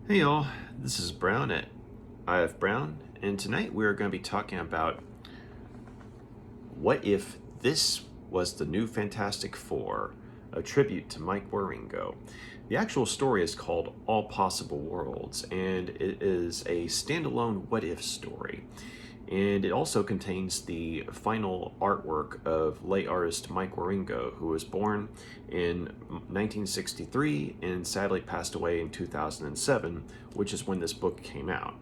Hey y'all, this is Brown at IF Brown, and tonight we're going to be talking about what if this was the new Fantastic Four, a tribute to Mike Wieringo. The actual story is called All Possible Worlds, and it is a standalone what if story. And it also contains the final artwork of late artist Mike Wieringo, who was born in 1963 and sadly passed away in 2007, which is when this book came out.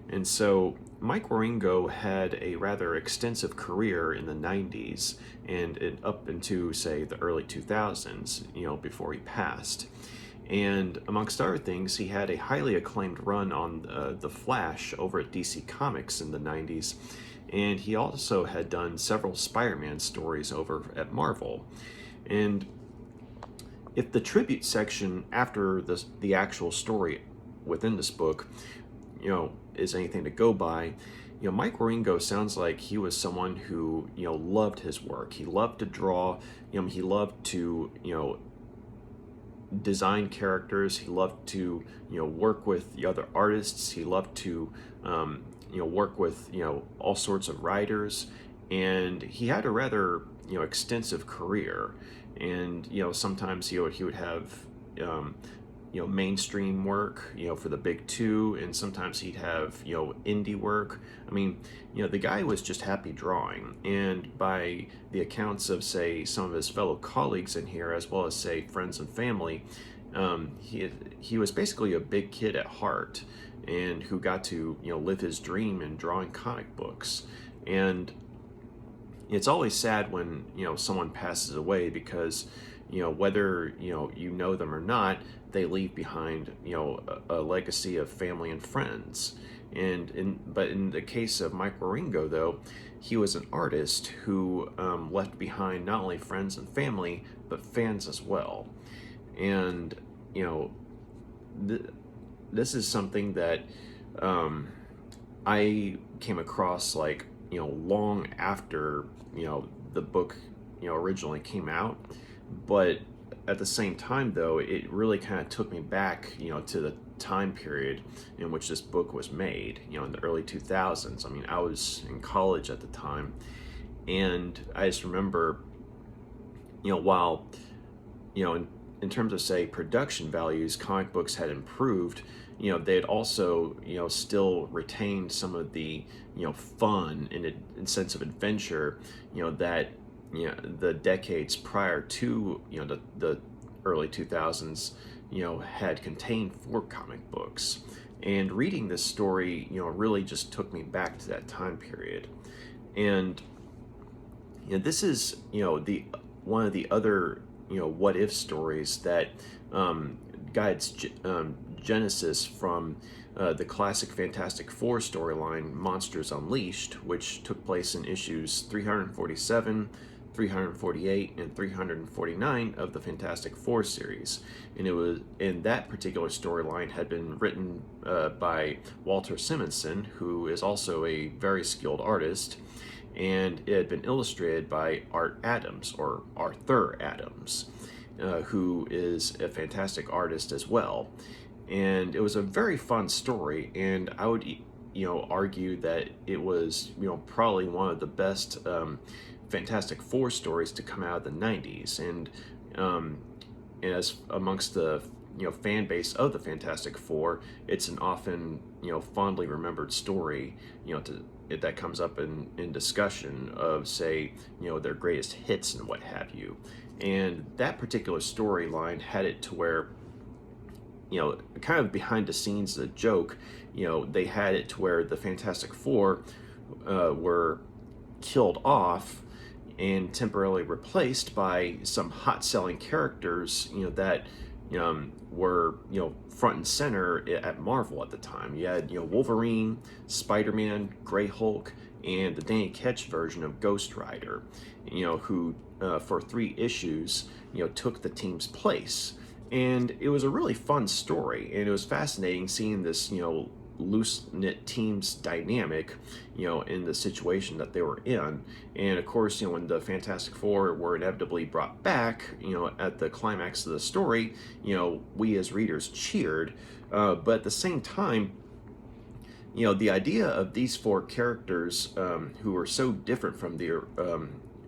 And so Mike Wieringo had a rather extensive career in the 90s and up into, say, the early 2000s, before he passed. And amongst other things, he had a highly acclaimed run on The Flash over at DC Comics in the 90s. And he also had done several Spider-Man stories over at Marvel. And if the tribute section after the actual story within this book, is anything to go by, Mike Wieringo sounds like he was someone who, loved his work. He loved to draw, he loved to, design characters. He loved to, work with the other artists. He loved to, work with, all sorts of writers. And he had a rather, extensive career. And, sometimes he would have, mainstream work, for the big two, and sometimes he'd have, indie work. I mean, the guy was just happy drawing, and by the accounts of, say, some of his fellow colleagues in here, as well as, say, friends and family, he was basically a big kid at heart, and who got to, live his dream in drawing comic books. And it's always sad when, someone passes away because, whether, you know them or not, they leave behind, a legacy of family and friends. But in the case of Mike Wieringo, though, he was an artist who left behind not only friends and family, but fans as well. And, this is something that I came across, like, long after, the book, originally came out. But at the same time, though, it really kind of took me back, to the time period in which this book was made, in the early 2000s. I mean, I was in college at the time, and I just remember, while, in terms of, say, production values, comic books had improved, they had also, still retained some of the, fun and sense of adventure, that the decades prior to the early 2000s had contained for comic books. And reading this story really just took me back to that time period. And this is the one of the other what if stories that guides genesis from the classic Fantastic Four storyline Monsters Unleashed, which took place in issues 347, 348, and 349 of the Fantastic Four series. And it was, in that particular storyline, had been written by Walter Simonson, who is also a very skilled artist, and it had been illustrated by Art Adams, or Arthur Adams, who is a fantastic artist as well. And it was a very fun story, and I would argue that it was probably one of the best Fantastic Four stories to come out of the 90s. And as amongst the fan base of the Fantastic Four, it's an often fondly remembered story that comes up in discussion of, say, their greatest hits and what have you. And that particular storyline had it to where, kind of behind the scenes, a joke, they had it to where the Fantastic Four were killed off and temporarily replaced by some hot-selling characters, that were front and center at Marvel at the time. You had Wolverine, Spider-Man, Grey Hulk, and the Danny Ketch version of Ghost Rider, who for 3 issues took the team's place. And it was a really fun story, and it was fascinating seeing this loose-knit team's dynamic, in the situation that they were in. And of course, when the Fantastic Four were inevitably brought back, at the climax of the story, we as readers cheered. But at the same time, the idea of these four characters, who were so different from the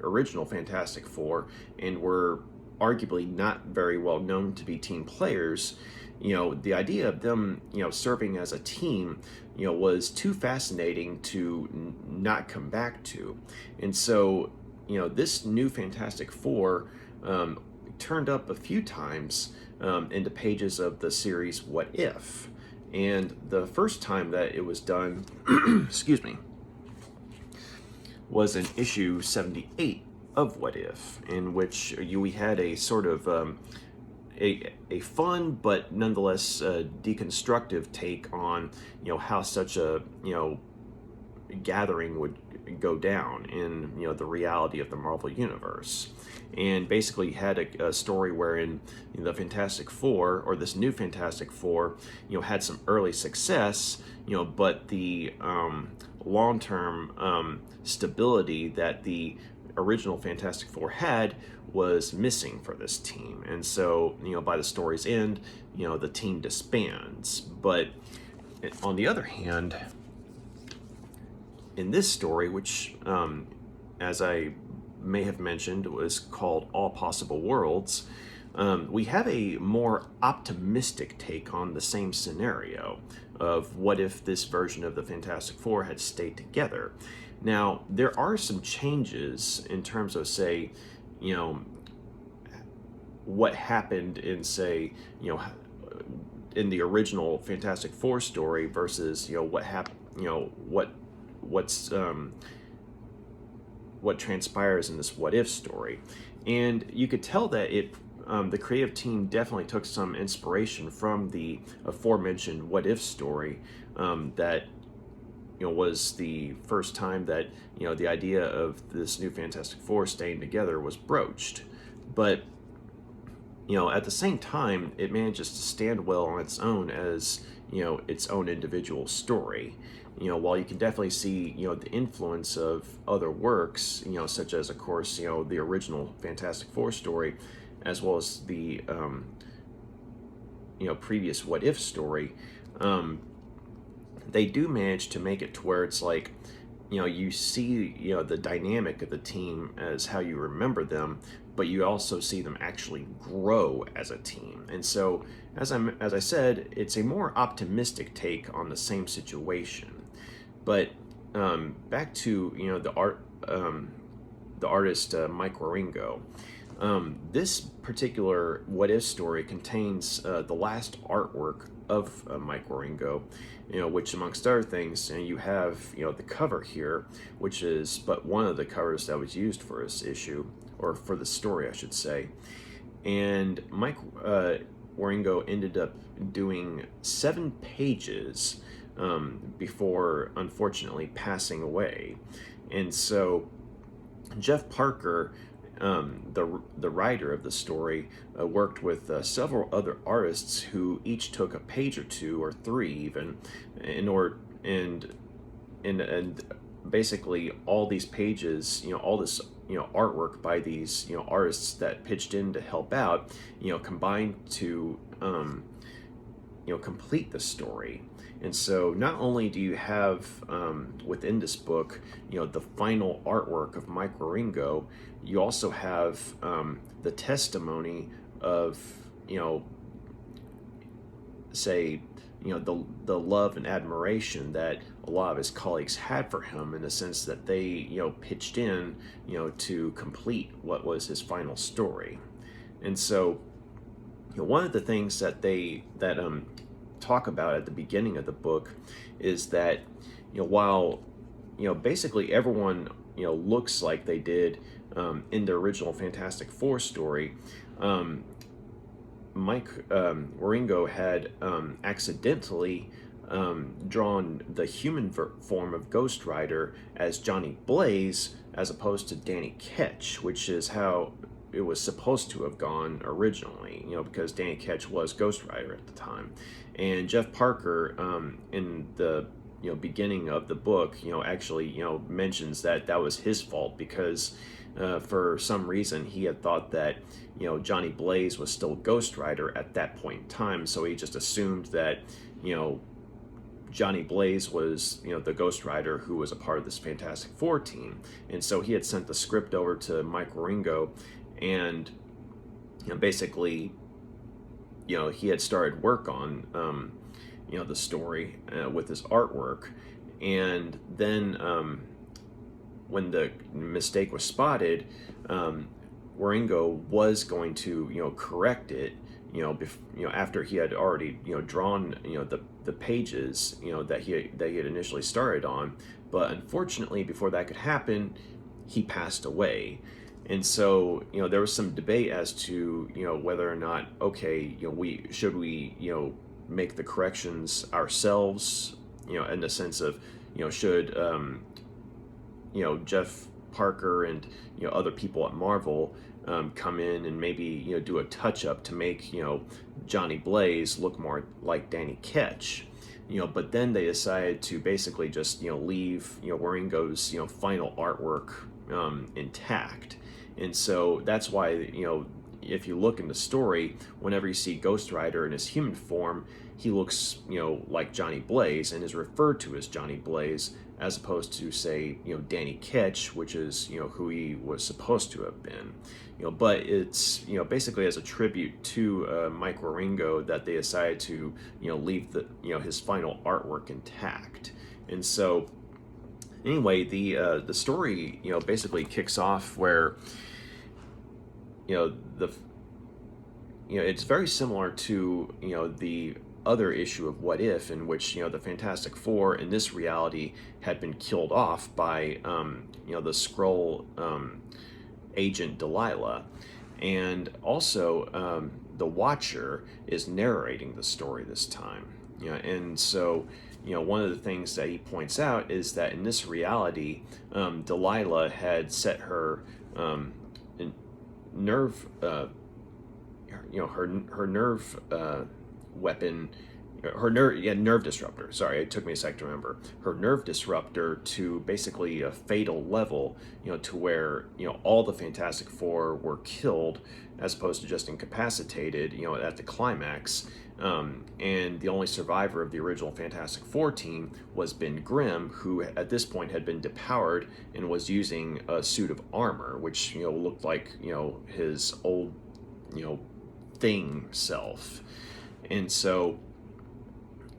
original Fantastic Four and were arguably not very well known to be team players, the idea of them, serving as a team, was too fascinating to not come back to. And so, this new Fantastic Four turned up a few times into pages of the series What If? And the first time that it was done, excuse me, was in issue 78 of What If, in which we had a sort of a fun but nonetheless deconstructive take on how such a gathering would go down in the reality of the Marvel Universe. And basically had a story wherein the Fantastic Four, or this new Fantastic Four, had some early success, but the long-term stability that the original Fantastic Four had was missing for this team. And so, by the story's end, the team disbands. But on the other hand, in this story, which, as I may have mentioned, was called All Possible Worlds, we have a more optimistic take on the same scenario of what if this version of the Fantastic Four had stayed together. Now, there are some changes in terms of, say, what happened in, say, in the original Fantastic Four story versus, what happened, what transpires in this What If story. And you could tell that the creative team definitely took some inspiration from the aforementioned What If story, that was the first time that the idea of this new Fantastic Four staying together was broached. But at the same time, it manages to stand well on its own as its own individual story. While you can definitely see the influence of other works, such as, of course, the original Fantastic Four story, as well as the previous What If story, they do manage to make it to where it's like, you see the dynamic of the team as how you remember them, but you also see them actually grow as a team. And so, as I said, it's a more optimistic take on the same situation. But back to the artist Mike Wieringo. This particular What If story contains the last artwork of Mike Wieringo, which, amongst other things, you have the cover here, which is but one of the covers that was used for this issue, or for the story, I should say. And Mike Wieringo ended up doing 7 pages before, unfortunately, passing away. And so Jeff Parker, the writer of the story, worked with several other artists who each took a page or 2 or 3 even, and basically all these pages, all this artwork by these artists that pitched in to help out, combined to complete the story. And so not only do you have within this book the final artwork of Mike Wieringo, you also have the testimony of say the love and admiration that a lot of his colleagues had for him, in the sense that they pitched in to complete what was his final story. And so one of the things that they talk about at the beginning of the book is that while basically everyone looks like they did in the original Fantastic Four story, Mike Wieringo had accidentally drawn the human form of Ghost Rider as Johnny Blaze, as opposed to Danny Ketch, which is how it was supposed to have gone originally, because Danny Ketch was Ghost Rider at the time. And Jeff Parker, in the beginning of the book, actually mentions that that was his fault, because for some reason he had thought that Johnny Blaze was still Ghost Rider at that point in time, so he just assumed that Johnny Blaze was, the Ghost Rider who was a part of this Fantastic Four team. And so he had sent the script over to Mike Wieringo, and basically, he had started work on, the story with his artwork. And then when the mistake was spotted, Wieringo was going to, correct it, after he had already, drawn, the pages, that he had initially started on. But unfortunately, before that could happen, he passed away. And so, there was some debate as to, whether or not, okay, we make the corrections ourselves, in the sense of, should, Jeff Parker and, other people at Marvel come in and maybe, do a touch up to make, Johnny Blaze look more like Danny Ketch. But then they decided to basically just, leave, Wieringo's, final artwork intact. And so that's why, if you look in the story, whenever you see Ghost Rider in his human form, he looks, like Johnny Blaze and is referred to as Johnny Blaze, as opposed to, say, Danny Ketch, which is, who he was supposed to have been. But it's, basically as a tribute to Mike Wieringo that they decided to, leave the, his final artwork intact. And so, anyway, the story, basically kicks off where, it's very similar to, the other issue of What If, in which, the Fantastic Four in this reality had been killed off by, the Skrull agent Delilah. And also, the Watcher is narrating the story this time. And so, one of the things that he points out is that in this reality, Delilah had set her nerve, her nerve weapon, nerve disruptor. Sorry, it took me a sec to remember. Her nerve disruptor to basically a fatal level, to where, all the Fantastic Four were killed as opposed to just incapacitated, at the climax. And the only survivor of the original Fantastic Four team was Ben Grimm, who at this point had been depowered and was using a suit of armor, which, looked like, his old, thing self. And so,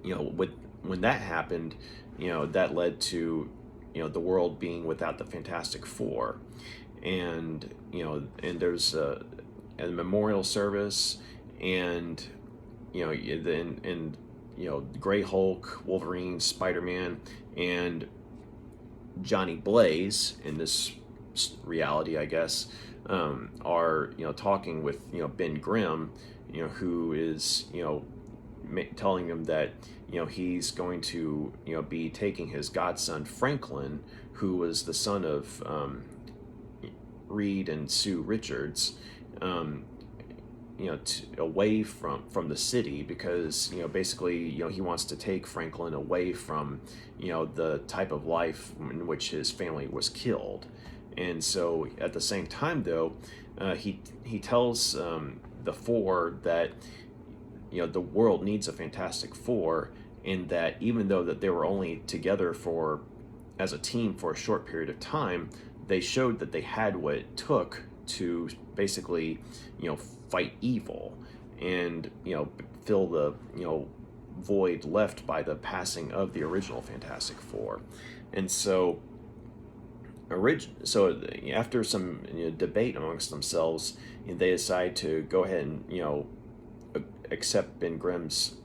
when that happened, that led to, the world being without the Fantastic Four. And, and there's a memorial service, and, Grey Hulk, Wolverine, Spider-Man, and Johnny Blaze in this reality, I guess, are, talking with, Ben Grimm, who is, telling him that, he's going to, be taking his godson Franklin, who was the son of Reed and Sue Richards, away from the city, because, basically, he wants to take Franklin away from, the type of life in which his family was killed. And so at the same time, though, he tells the Four that, the world needs a Fantastic Four, and that even though that they were only together as a team for a short period of time, they showed that they had what it took to basically, fight evil and, fill the, void left by the passing of the original Fantastic Four. And so, after some debate amongst themselves, they decide to go ahead and, accept Ben Grimm's,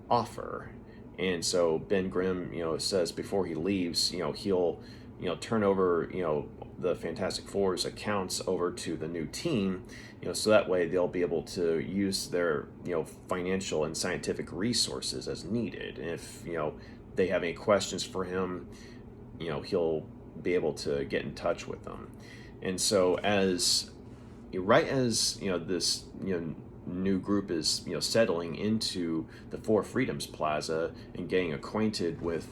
offer. And so Ben Grimm, says before he leaves, he'll, turn over, the Fantastic Four's accounts over to the new team, so that way they'll be able to use their, financial and scientific resources as needed. And if, they have any questions for him, he'll be able to get in touch with them. And so as right as this new group is settling into the Four Freedoms Plaza and getting acquainted with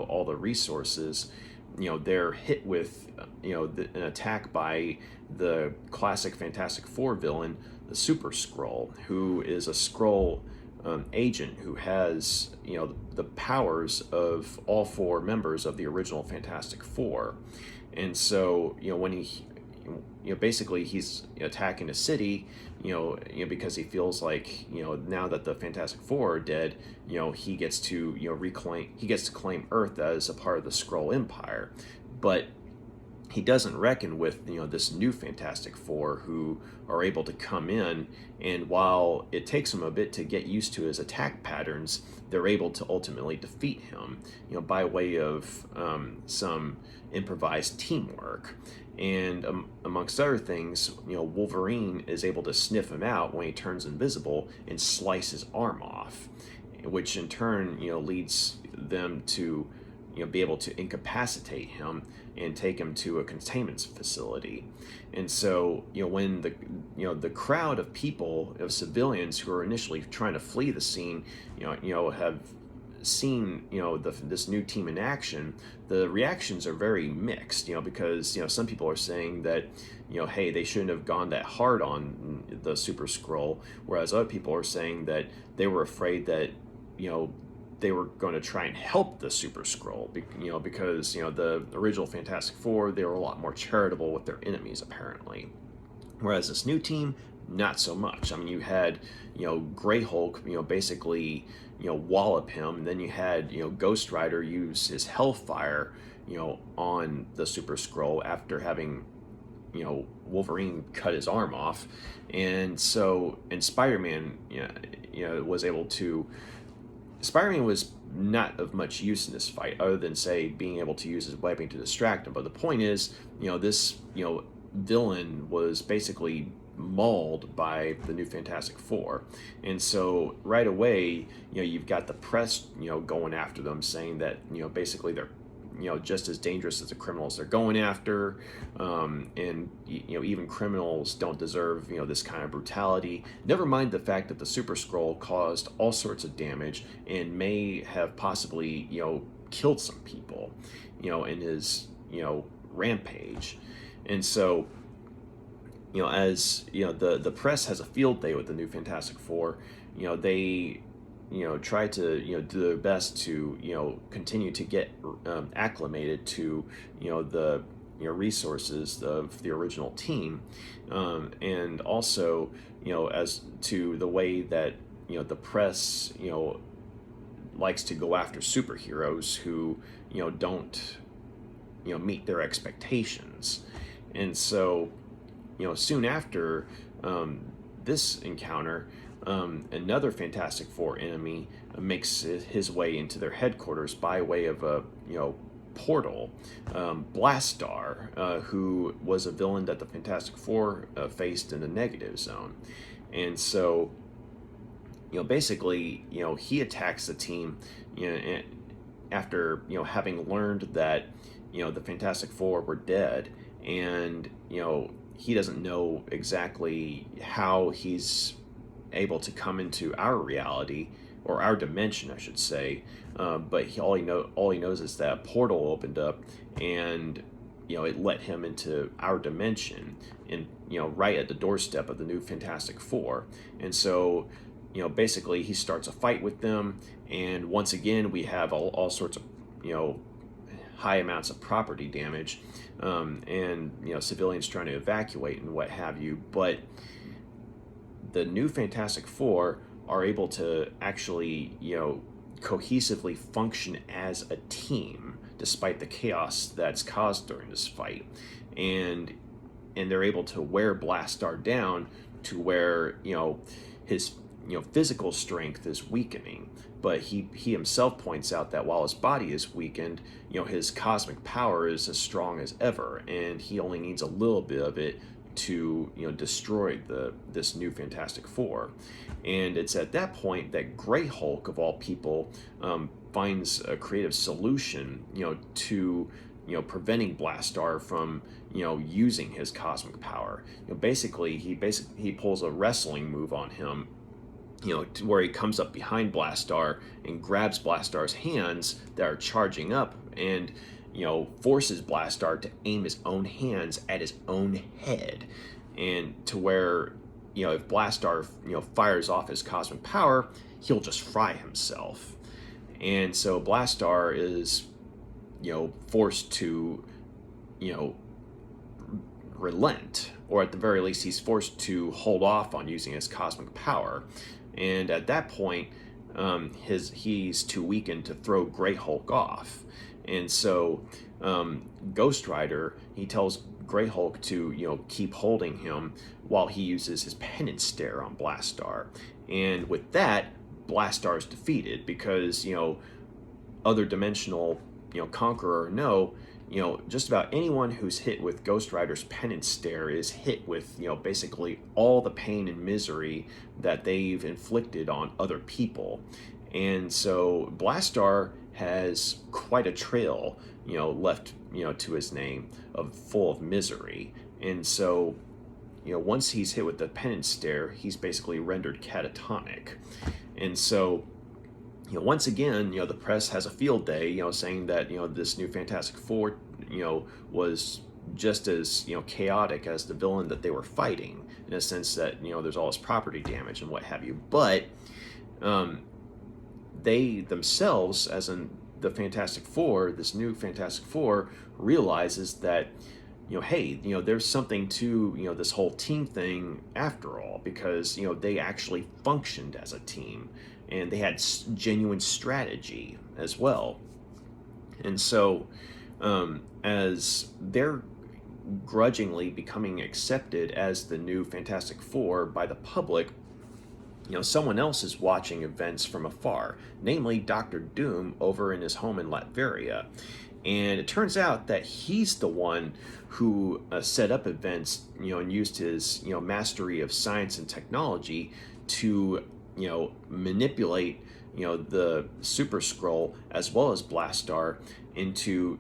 all the resources, they're hit with an attack by the classic Fantastic Four villain, the Super Skrull, who is a Skrull agent who has the powers of all four members of the original Fantastic Four. And so when he basically he's attacking a city, because he feels like now that the Fantastic Four are dead, he gets to claim Earth as a part of the Skrull Empire. But he doesn't reckon with this new Fantastic Four who are able to come in, and while it takes him a bit to get used to his attack patterns, they're able to ultimately defeat him, by way of some improvised teamwork. And amongst other things, Wolverine is able to sniff him out when he turns invisible and slice his arm off, which in turn leads them to be able to incapacitate him and take him to a containment facility. And so when the crowd of people, of civilians who are initially trying to flee the scene have seen this new team in action, the reactions are very mixed, because some people are saying that hey, they shouldn't have gone that hard on the Super Skrull, whereas other people are saying that they were afraid that they were going to try and help the Super Skrull, because the original Fantastic Four, they were a lot more charitable with their enemies apparently, whereas this new team, not so much. I mean, you had Grey Hulk basically wallop him, and then you had Ghost Rider use his Hellfire on the Super Skrull after having Wolverine cut his arm off. And Spider-Man was able to. Spider-Man was not of much use in this fight, other than say being able to use his webbing to distract him. But the point is, this villain was basically mauled by the new Fantastic Four, and so right away, you've got the press, going after them, saying that basically they're just as dangerous as the criminals they're going after, and even criminals don't deserve this kind of brutality. Never mind the fact that the Super Skrull caused all sorts of damage and may have possibly killed some people in his rampage. And so as the press has a field day with the new Fantastic Four, they try to do their best to continue to get acclimated to the resources of the original team, and also as to the way that the press likes to go after superheroes who don't meet their expectations. And so soon after this encounter, another Fantastic Four enemy makes his way into their headquarters by way of a portal. Blastar, who was a villain that the Fantastic Four faced in the Negative Zone. And so basically he attacks the team after having learned that the Fantastic Four were dead, and he doesn't know exactly how he's able to come into our reality, or our dimension, I should say. But all he knows is that a portal opened up, and it let him into our dimension, and right at the doorstep of the new Fantastic Four. And so basically he starts a fight with them, and once again we have all sorts of high amounts of property damage, and civilians trying to evacuate and what have you. But the new Fantastic Four are able to actually cohesively function as a team despite the chaos that's caused during this fight, and they're able to wear Blastar down to where his physical strength is weakening, but he himself points out that while his body is weakened, his cosmic power is as strong as ever, and he only needs a little bit of it to destroy this new Fantastic Four. And it's at that point that Grey Hulk, of all people, finds a creative solution to preventing Blastar from, using his cosmic power. Basically he pulls a wrestling move on him, to where he comes up behind Blastar and grabs Blastar's hands that are charging up, and forces Blastar to aim his own hands at his own head, and to where if Blastar fires off his cosmic power, he'll just fry himself. And so Blastar is forced to relent, or at the very least he's forced to hold off on using his cosmic power. And at that point, he's too weakened to throw Grey Hulk off. And so Ghost Rider, he tells Grey Hulk to keep holding him while he uses his penance stare on Blastar. And with that, Blastar's defeated, because other dimensional conqueror or no, just about anyone who's hit with Ghost Rider's penance stare is hit with basically all the pain and misery that they've inflicted on other people. And so Blastar has quite a trail left to his name, full of misery. And so once he's hit with the penance stare, he's basically rendered catatonic. And so once again, the press has a field day, saying that, this new Fantastic Four, was just as, chaotic as the villain that they were fighting, in a sense that, there's all this property damage and what have you. But they themselves, as in the Fantastic Four, this new Fantastic Four, realizes that, hey, there's something to, this whole team thing after all, because, they actually functioned as a team. And they had genuine strategy as well. And so, as they're grudgingly becoming accepted as the new Fantastic Four by the public, someone else is watching events from afar, namely Dr. Doom over in his home in Latveria. And it turns out that he's the one who set up events, and used his, mastery of science and technology to manipulate, the Super Skrull as well as Blastar into,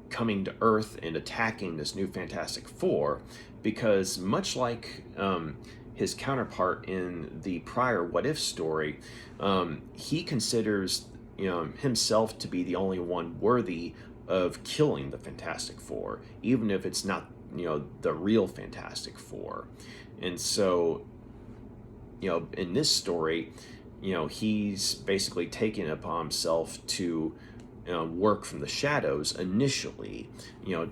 coming to Earth and attacking this new Fantastic Four, because much like his counterpart in the prior What If story, he considers, himself to be the only one worthy of killing the Fantastic Four, even if it's not, the real Fantastic Four. And so, in this story, he's basically taken it upon himself to work from the shadows initially,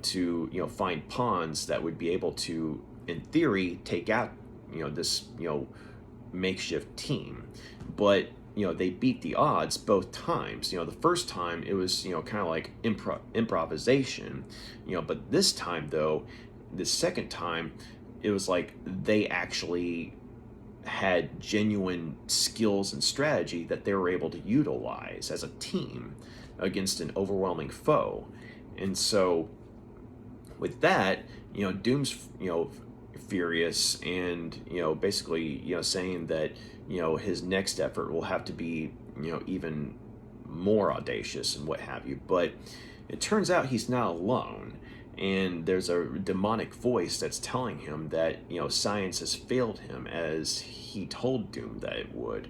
to find pawns that would be able to, in theory, take out this makeshift team. But they beat the odds both times. The first time it was kind of like improvisation, but this time though, the second time, it was like they actually had genuine skills and strategy that they were able to utilize as a team against an overwhelming foe. And so with that, Doom's furious, and basically saying that his next effort will have to be even more audacious and what have you. But it turns out he's not alone, and there's a demonic voice that's telling him that science has failed him, as he told Doom that it would.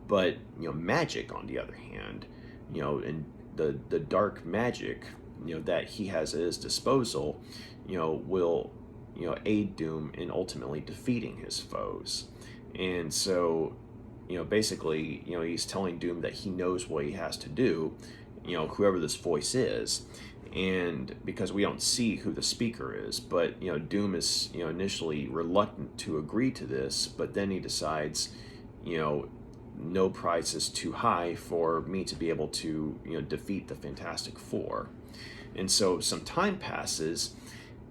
But magic, on the other hand, and the dark magic that he has at his disposal will aid Doom in ultimately defeating his foes. And so basically he's telling Doom that he knows what he has to do, whoever this voice is. And because we don't see who the speaker is, but Doom is initially reluctant to agree to this, but then he decides no price is too high for me to be able to defeat the Fantastic Four. And so some time passes,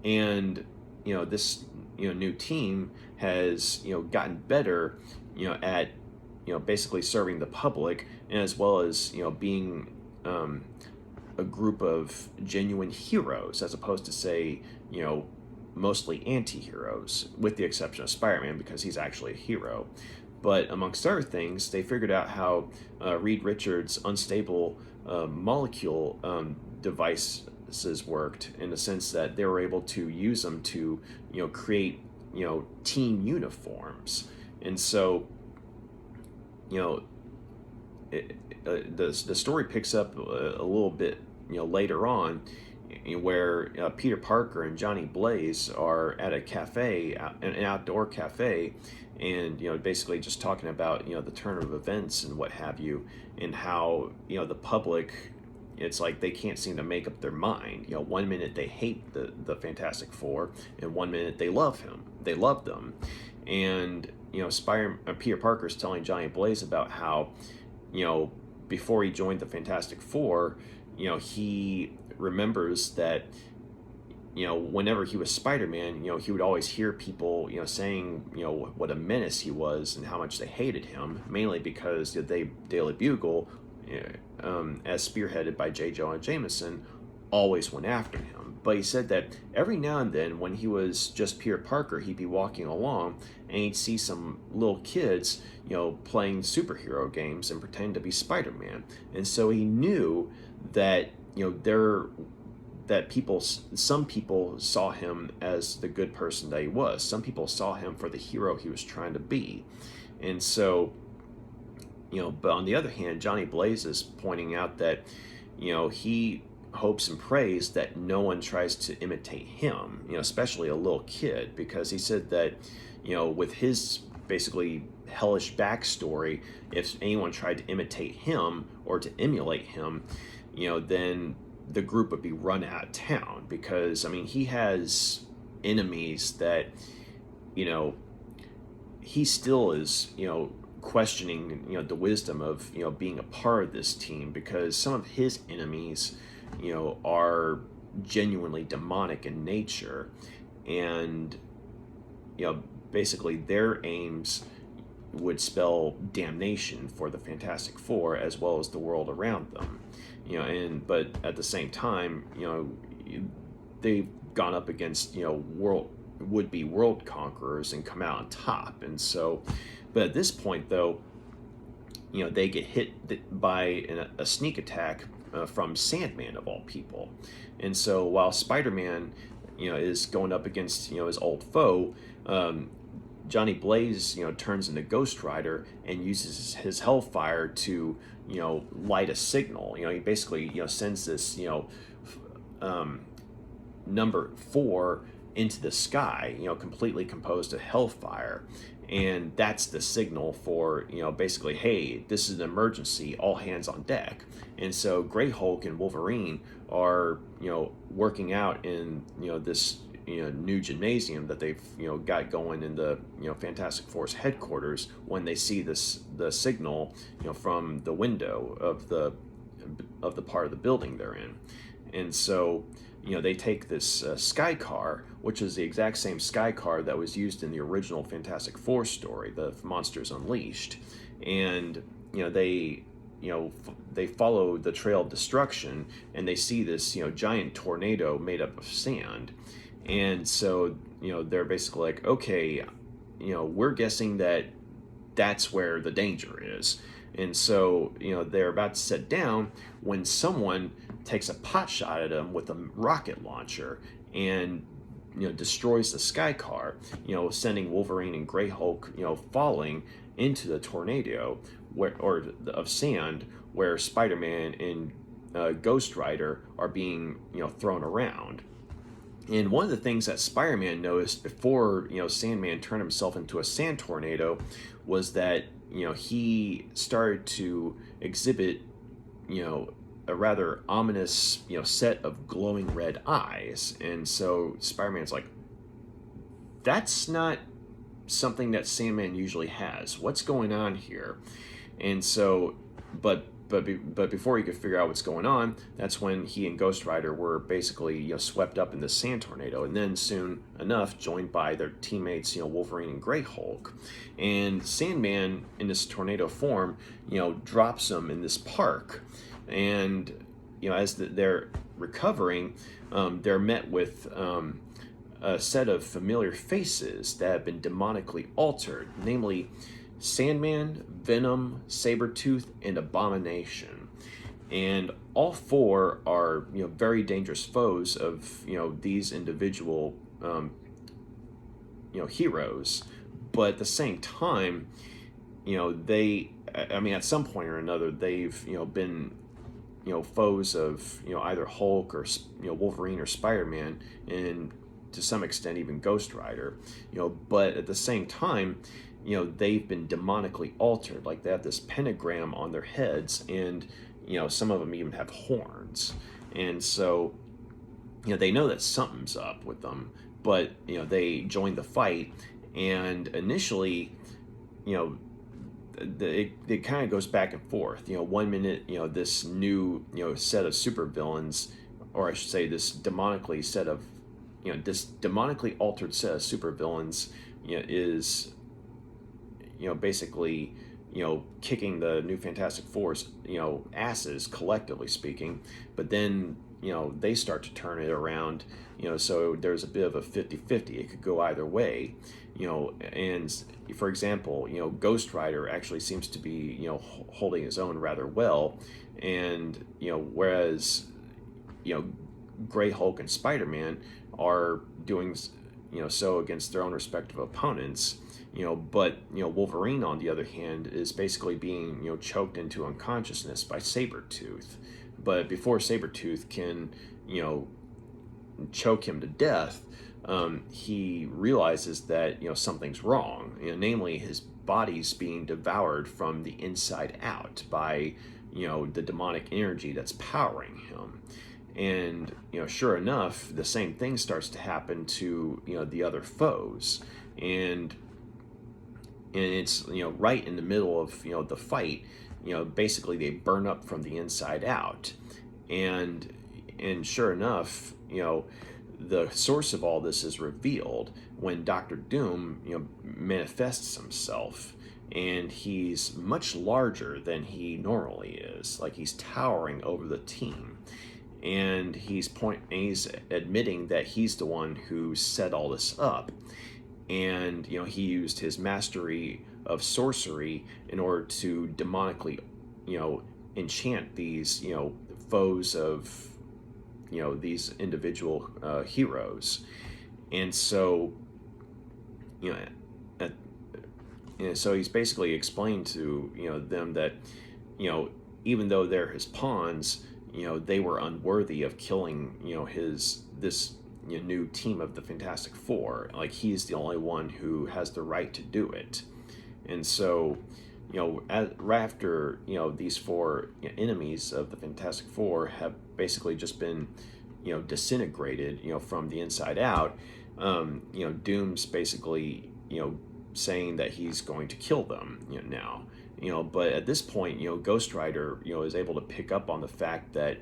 and this new team has gotten better at basically serving the public, and as well as being a group of genuine heroes, as opposed to, say, mostly anti-heroes, with the exception of Spider-Man, because he's actually a hero. But amongst other things, they figured out how Reed Richards' unstable molecule devices worked, in the sense that they were able to use them to, create, team uniforms. And so, you know, the story picks up a little bit, later on, where Peter Parker and Johnny Blaze are at a cafe, an outdoor cafe, and basically just talking about the turn of events and what have you, and how the public, it's like they can't seem to make up their mind. One minute they hate the Fantastic Four, and one minute they love them, and Peter Parker's telling Johnny Blaze about how before he joined the Fantastic Four, he remembers that whenever he was Spider-Man, he would always hear people saying what a menace he was and how much they hated him, mainly because the Daily Bugle, as spearheaded by J. Jonah Jameson, always went after him. But he said that every now and then, when he was just Peter Parker, he'd be walking along and he'd see some little kids playing superhero games and pretend to be Spider-Man. And so he knew that some people saw him as the good person that he was. Some people saw him for the hero he was trying to be. And so, but on the other hand, Johnny Blaze is pointing out that, he hopes and prays that no one tries to imitate him, especially a little kid, because he said that, with his basically hellish backstory, if anyone tried to imitate him or to emulate him, then the group would be run out of town, because he has enemies that he still is questioning the wisdom of being a part of this team, because some of his enemies are genuinely demonic in nature, and basically their aims would spell damnation for the Fantastic Four as well as the world around them. But at the same time, they've gone up against would-be world conquerors and come out on top. And so, but at this point though, they get hit by a sneak attack from Sandman, of all people. And so while Spider-Man is going up against his old foe, Johnny Blaze turns into Ghost Rider and uses his Hellfire to light a signal. He basically sends this number 4 into the sky, completely composed of Hellfire, and that's the signal for basically, hey, this is an emergency, all hands on deck. And so Grey Hulk and Wolverine are working out in this new gymnasium that they've got going in the Fantastic Four's headquarters, when they see the signal from the window of the part of the building they're in. And so they take this sky car, which is the exact same sky car that was used in the original Fantastic Four story, the Monsters Unleashed, and they follow the trail of destruction, and they see this giant tornado made up of sand. And so they're basically like, okay, we're guessing that that's where the danger is. And so they're about to sit down when someone takes a pot shot at them with a rocket launcher and destroys the sky car, sending Wolverine and Grey Hulk falling into the tornado of sand, where Spider-Man and Ghost Rider are being thrown around. And one of the things that Spider-Man noticed before Sandman turned himself into a sand tornado was that he started to exhibit a rather ominous set of glowing red eyes. And so Spider-Man's like, that's not something that Sandman usually has. What's going on here? And so, but before he could figure out what's going on, that's when he and Ghost Rider were basically swept up in the sand tornado, and then soon enough joined by their teammates Wolverine and Grey Hulk. And Sandman, in this tornado form, drops them in this park, and as they're recovering, they're met with a set of familiar faces that have been demonically altered, namely Sandman, Venom, Sabretooth, and Abomination. And all four are, very dangerous foes of, these individual, heroes. But at the same time, I mean, at some point or another, they've, been, foes of, either Hulk or, Wolverine or Spider-Man, and to some extent even Ghost Rider. But at the same time, they've been demonically altered. Like, they have this pentagram on their heads, and, some of them even have horns. And so, they know that something's up with them, but, they join the fight, and initially, it kind of goes back and forth. 1 minute, this new, set of supervillains, or I should say, this demonically altered set of supervillains, is, basically, kicking the new Fantastic Four's, asses, collectively speaking. But then, they start to turn it around, so there's a bit of a 50-50. It could go either way, and for example, Ghost Rider actually seems to be, holding his own rather well, and, whereas, Grey Hulk and Spider-Man are doing, so against their own respective opponents. But Wolverine, on the other hand, is basically being, choked into unconsciousness by Sabretooth. But before Sabretooth can, choke him to death, he realizes that, something's wrong. Namely, his body's being devoured from the inside out by, the demonic energy that's powering him. And, sure enough, the same thing starts to happen to, the other foes. And it's, right in the middle of, the fight, basically they burn up from the inside out. And sure enough, the source of all this is revealed when Doctor Doom, manifests himself. And he's much larger than he normally is. Like, he's towering over the team. And he's admitting that he's the one who set all this up. And, he used his mastery of sorcery in order to demonically, enchant these, foes of, these individual heroes. And so, so he's basically explained to, them that, even though they're his pawns, they were unworthy of killing, this new team of the Fantastic Four. Like, he's the only one who has the right to do it. And so, after, these four enemies of the Fantastic Four have basically just been, disintegrated, from the inside out, Doom's basically, saying that he's going to kill them, now. But at this point, Ghost Rider, is able to pick up on the fact that,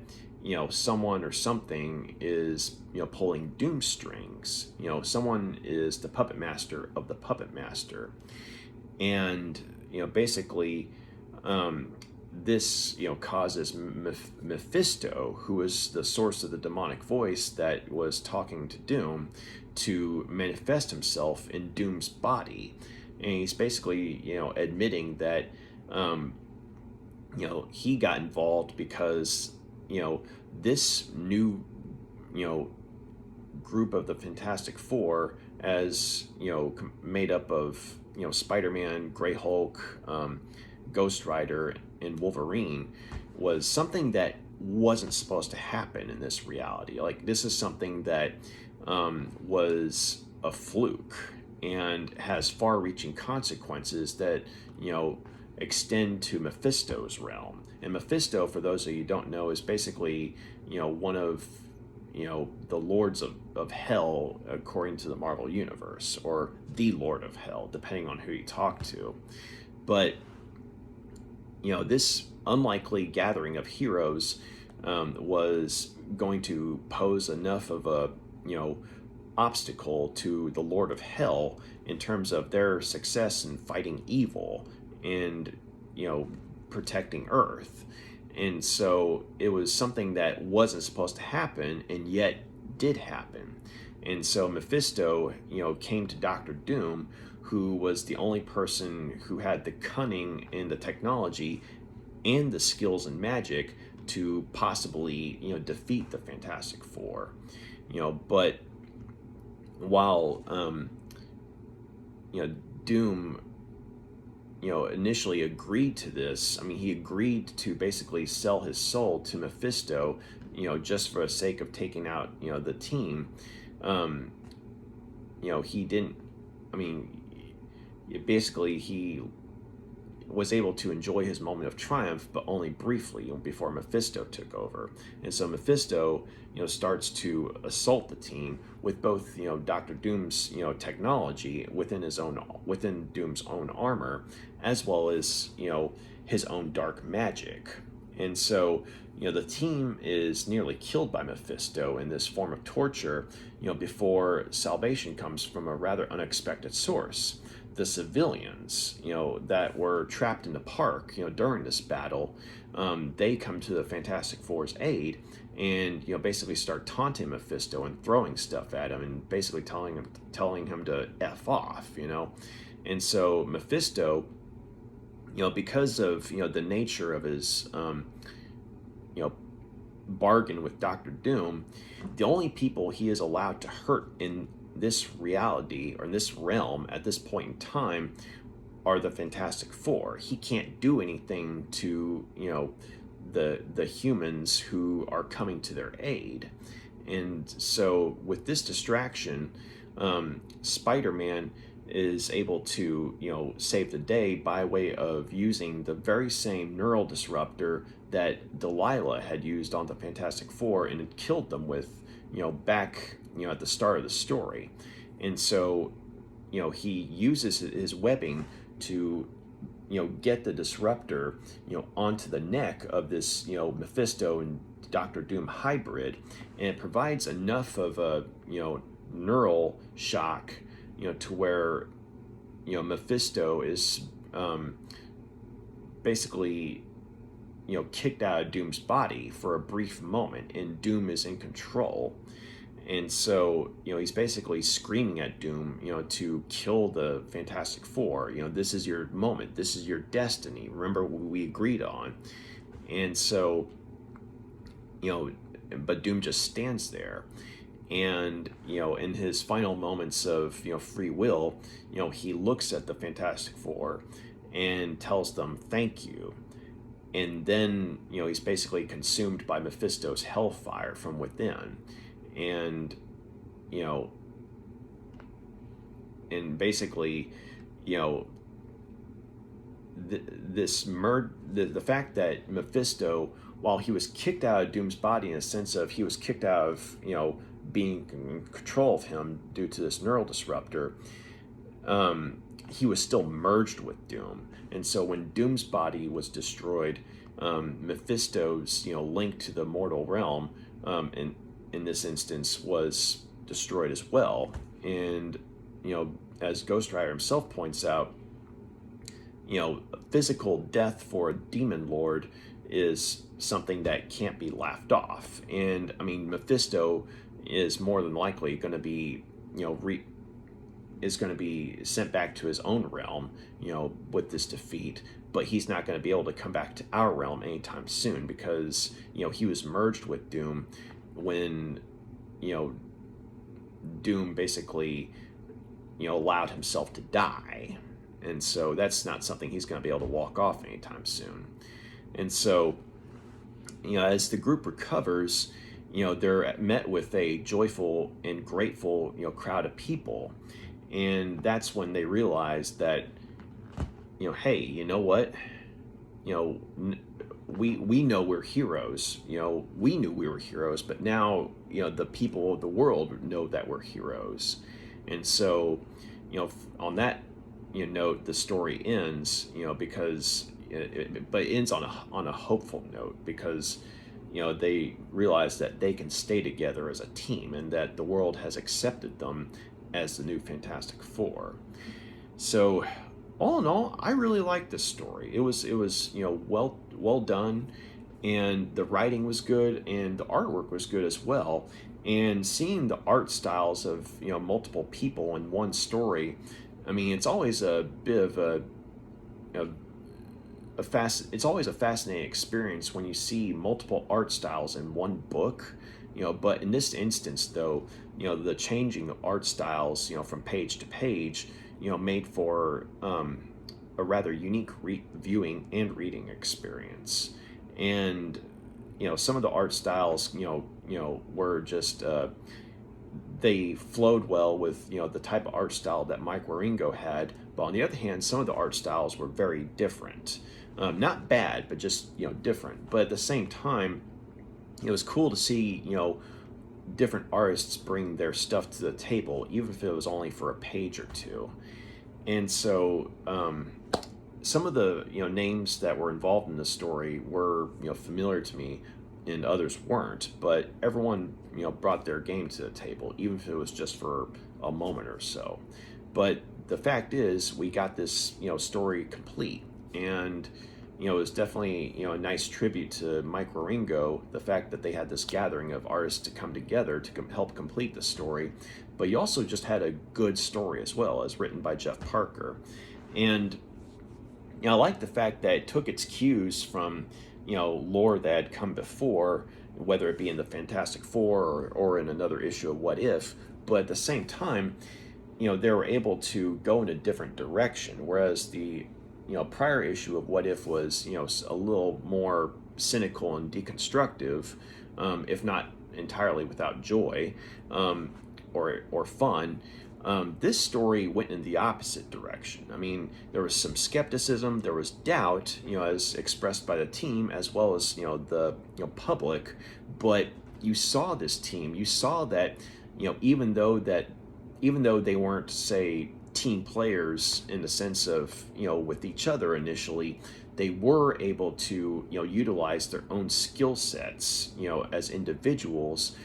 someone or something is, pulling Doom strings. Someone is the puppet master of the puppet master. And, basically, this, causes Mephisto, who is the source of the demonic voice that was talking to Doom, to manifest himself in Doom's body. And he's basically, admitting that, he got involved because, this new, group of the Fantastic Four, as, made up of, Spider-Man, Grey Hulk, Ghost Rider, and Wolverine, was something that wasn't supposed to happen in this reality. Like, this is something that was a fluke and has far-reaching consequences that, extend to Mephisto's realm. And Mephisto, for those of you who don't know, is basically, one of, the lords of hell, according to the Marvel Universe, or the Lord of Hell, depending on who you talk to. But, this unlikely gathering of heroes was going to pose enough of a, obstacle to the Lord of Hell in terms of their success in fighting evil and, protecting Earth. And so it was something that wasn't supposed to happen, and yet did happen. And so Mephisto, came to Doctor Doom, who was the only person who had the cunning and the technology and the skills and magic to possibly, defeat the Fantastic Four. But while, Doom, initially agreed to this. I mean, he agreed to basically sell his soul to Mephisto, just for the sake of taking out, the team. Um, he didn't, I mean, basically he was able to enjoy his moment of triumph, but only briefly before Mephisto took over. And so Mephisto, starts to assault the team with both, Doctor Doom's, technology within Doom's own armor, as well as, his own dark magic. And so, the team is nearly killed by Mephisto in this form of torture, before salvation comes from a rather unexpected source. The civilians, that were trapped in the park, during this battle, they come to the Fantastic Four's aid and, basically start taunting Mephisto and throwing stuff at him and basically telling him to F off, And so Mephisto, because of, the nature of his, bargain with Doctor Doom, the only people he is allowed to hurt in this reality or in this realm at this point in time are the Fantastic Four. He can't do anything to, the humans who are coming to their aid. And so with this distraction, Spider-Man is able to, save the day by way of using the very same neural disruptor that Delilah had used on the Fantastic Four and had killed them with, back, at the start of the story. And so, he uses his webbing to, get the disruptor, onto the neck of this, Mephisto and Doctor Doom hybrid, and it provides enough of a, neural shock, to where, Mephisto is basically, kicked out of Doom's body for a brief moment, and Doom is in control. And so, he's basically screaming at Doom, to kill the Fantastic Four. This is your moment. This is your destiny. Remember what we agreed on. And so, but Doom just stands there. And, in his final moments of, free will, he looks at the Fantastic Four and tells them, thank you. And then, he's basically consumed by Mephisto's hellfire from within. And, and basically, the fact that Mephisto, while he was kicked out of Doom's body in a sense of he was kicked out of, being in control of him due to this neural disruptor, he was still merged with Doom. And so when Doom's body was destroyed, Mephisto's, link to the mortal realm, in this instance, was destroyed as well. And, as Ghost Rider himself points out, physical death for a demon lord is something that can't be laughed off. And, I mean, Mephisto is more than likely going to be, is going to be sent back to his own realm, with this defeat, but he's not going to be able to come back to our realm anytime soon because, he was merged with Doom when, Doom basically, allowed himself to die. And so that's not something he's going to be able to walk off anytime soon. And so, as the group recovers, they're met with a joyful and grateful, crowd of people. And that's when they realize that, hey, you know what? We know we're heroes. We knew we were heroes, but now, the people of the world know that we're heroes. And so, on that, note, the story ends, because, but it ends on a hopeful note because, they realize that they can stay together as a team and that the world has accepted them as the new Fantastic Four. So, all in all, I really liked this story. It was well done, and the writing was good, and the artwork was good as well. And seeing the art styles of multiple people in one story, I mean, it's always a bit of a, it's always a fascinating experience when you see multiple art styles in one book. But in this instance, though, the changing of art styles, from page to page, made for a rather unique viewing and reading experience. And some of the art styles, were just they flowed well with the type of art style that Mike Wieringo had. But on the other hand, some of the art styles were very different. Not bad, but just different. But at the same time, it was cool to see different artists bring their stuff to the table, even if it was only for a page or two. And so some of the names that were involved in the story were familiar to me, and others weren't. But everyone brought their game to the table, even if it was just for a moment or so. But the fact is, we got this story complete, and it was definitely a nice tribute to Mike Wieringo, the fact that they had this gathering of artists to come together to help complete the story. But you also just had a good story as well, as written by Jeff Parker. And I like the fact that it took its cues from lore that had come before, whether it be in the Fantastic Four or in another issue of What If. But at the same time, they were able to go in a different direction, whereas the prior issue of What If was a little more cynical and deconstructive, if not entirely without joy or fun. This story went in the opposite direction. I mean, there was some skepticism, there was doubt, as expressed by the team as well as the public. But you saw this team. You saw that even though they weren't, say, team players in the sense of with each other initially, they were able to utilize their own skill sets as individuals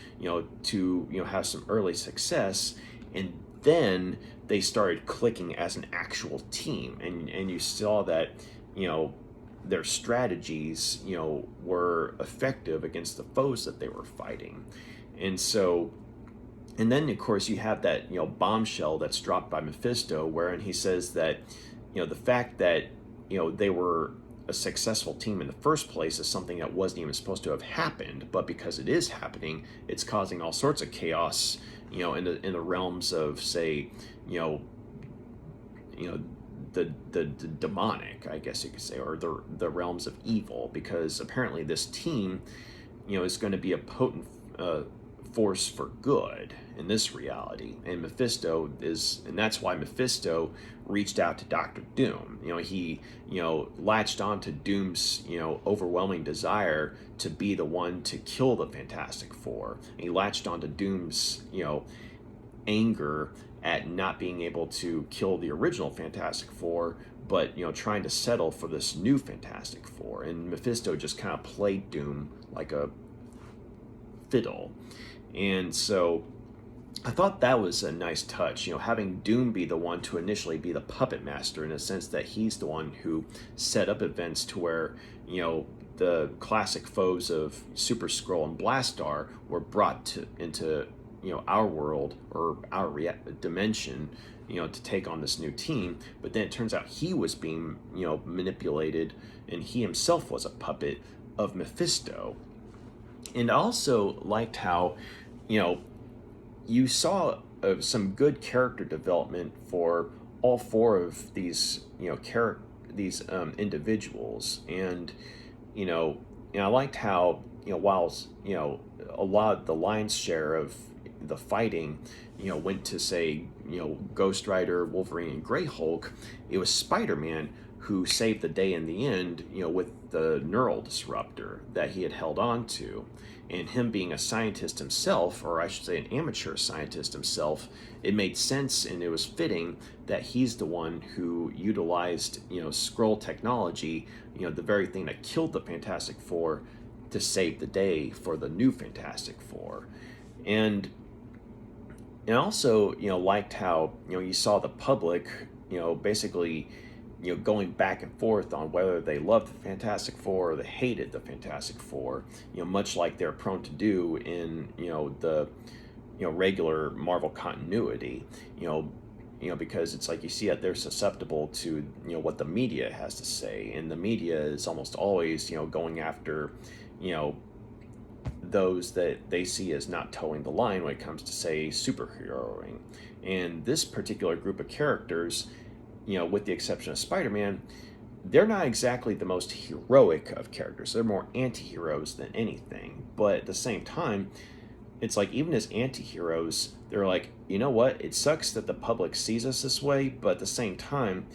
to have some early success, and then they started clicking as an actual team, and you saw that their strategies were effective against the foes that they were fighting. And then, of course, you have that bombshell that's dropped by Mephisto, wherein he says that the fact that they were a successful team in the first place is something that wasn't even supposed to have happened, but because it is happening, it's causing all sorts of chaos in the realms of, say, the demonic, I guess you could say, or the realms of evil, because apparently this team is going to be a potent force for good in this reality. And that's why Mephisto reached out to Doctor Doom. He latched on to Doom's overwhelming desire to be the one to kill the Fantastic Four. And he latched on to Doom's anger at not being able to kill the original Fantastic Four, but trying to settle for this new Fantastic Four. And Mephisto just kind of played Doom like a fiddle. And so I thought that was a nice touch, having Doom be the one to initially be the puppet master, in a sense that he's the one who set up events to where, the classic foes of Super Skrull and Blastar were brought into, our world or our dimension, to take on this new team. But then it turns out he was being, manipulated, and he himself was a puppet of Mephisto. And I also liked how, you saw some good character development for all four of these, individuals. And, I liked how, while, a lot of the lion's share of the fighting, went to, say, Ghost Rider, Wolverine, and Greyhulk, it was Spider-Man who saved the day in the end, with the neural disruptor that he had held on to. And him being a scientist himself, or I should say an amateur scientist himself, it made sense and it was fitting that he's the one who utilized, Skrull technology, the very thing that killed the Fantastic Four, to save the day for the new Fantastic Four. And also, liked how, you saw the public, basically, going back and forth on whether they loved the Fantastic Four or they hated the Fantastic Four, much like they're prone to do in, the, regular Marvel continuity, because it's like you see that they're susceptible to, what the media has to say, and the media is almost always, going after, you know, those that they see as not towing the line when it comes to, say, superheroing. And this particular group of characters, with the exception of Spider-Man, they're not exactly the most heroic of characters. They're more anti-heroes than anything. But at the same time, it's like even as anti-heroes, they're like, you know what? It sucks that the public sees us this way, but at the same time,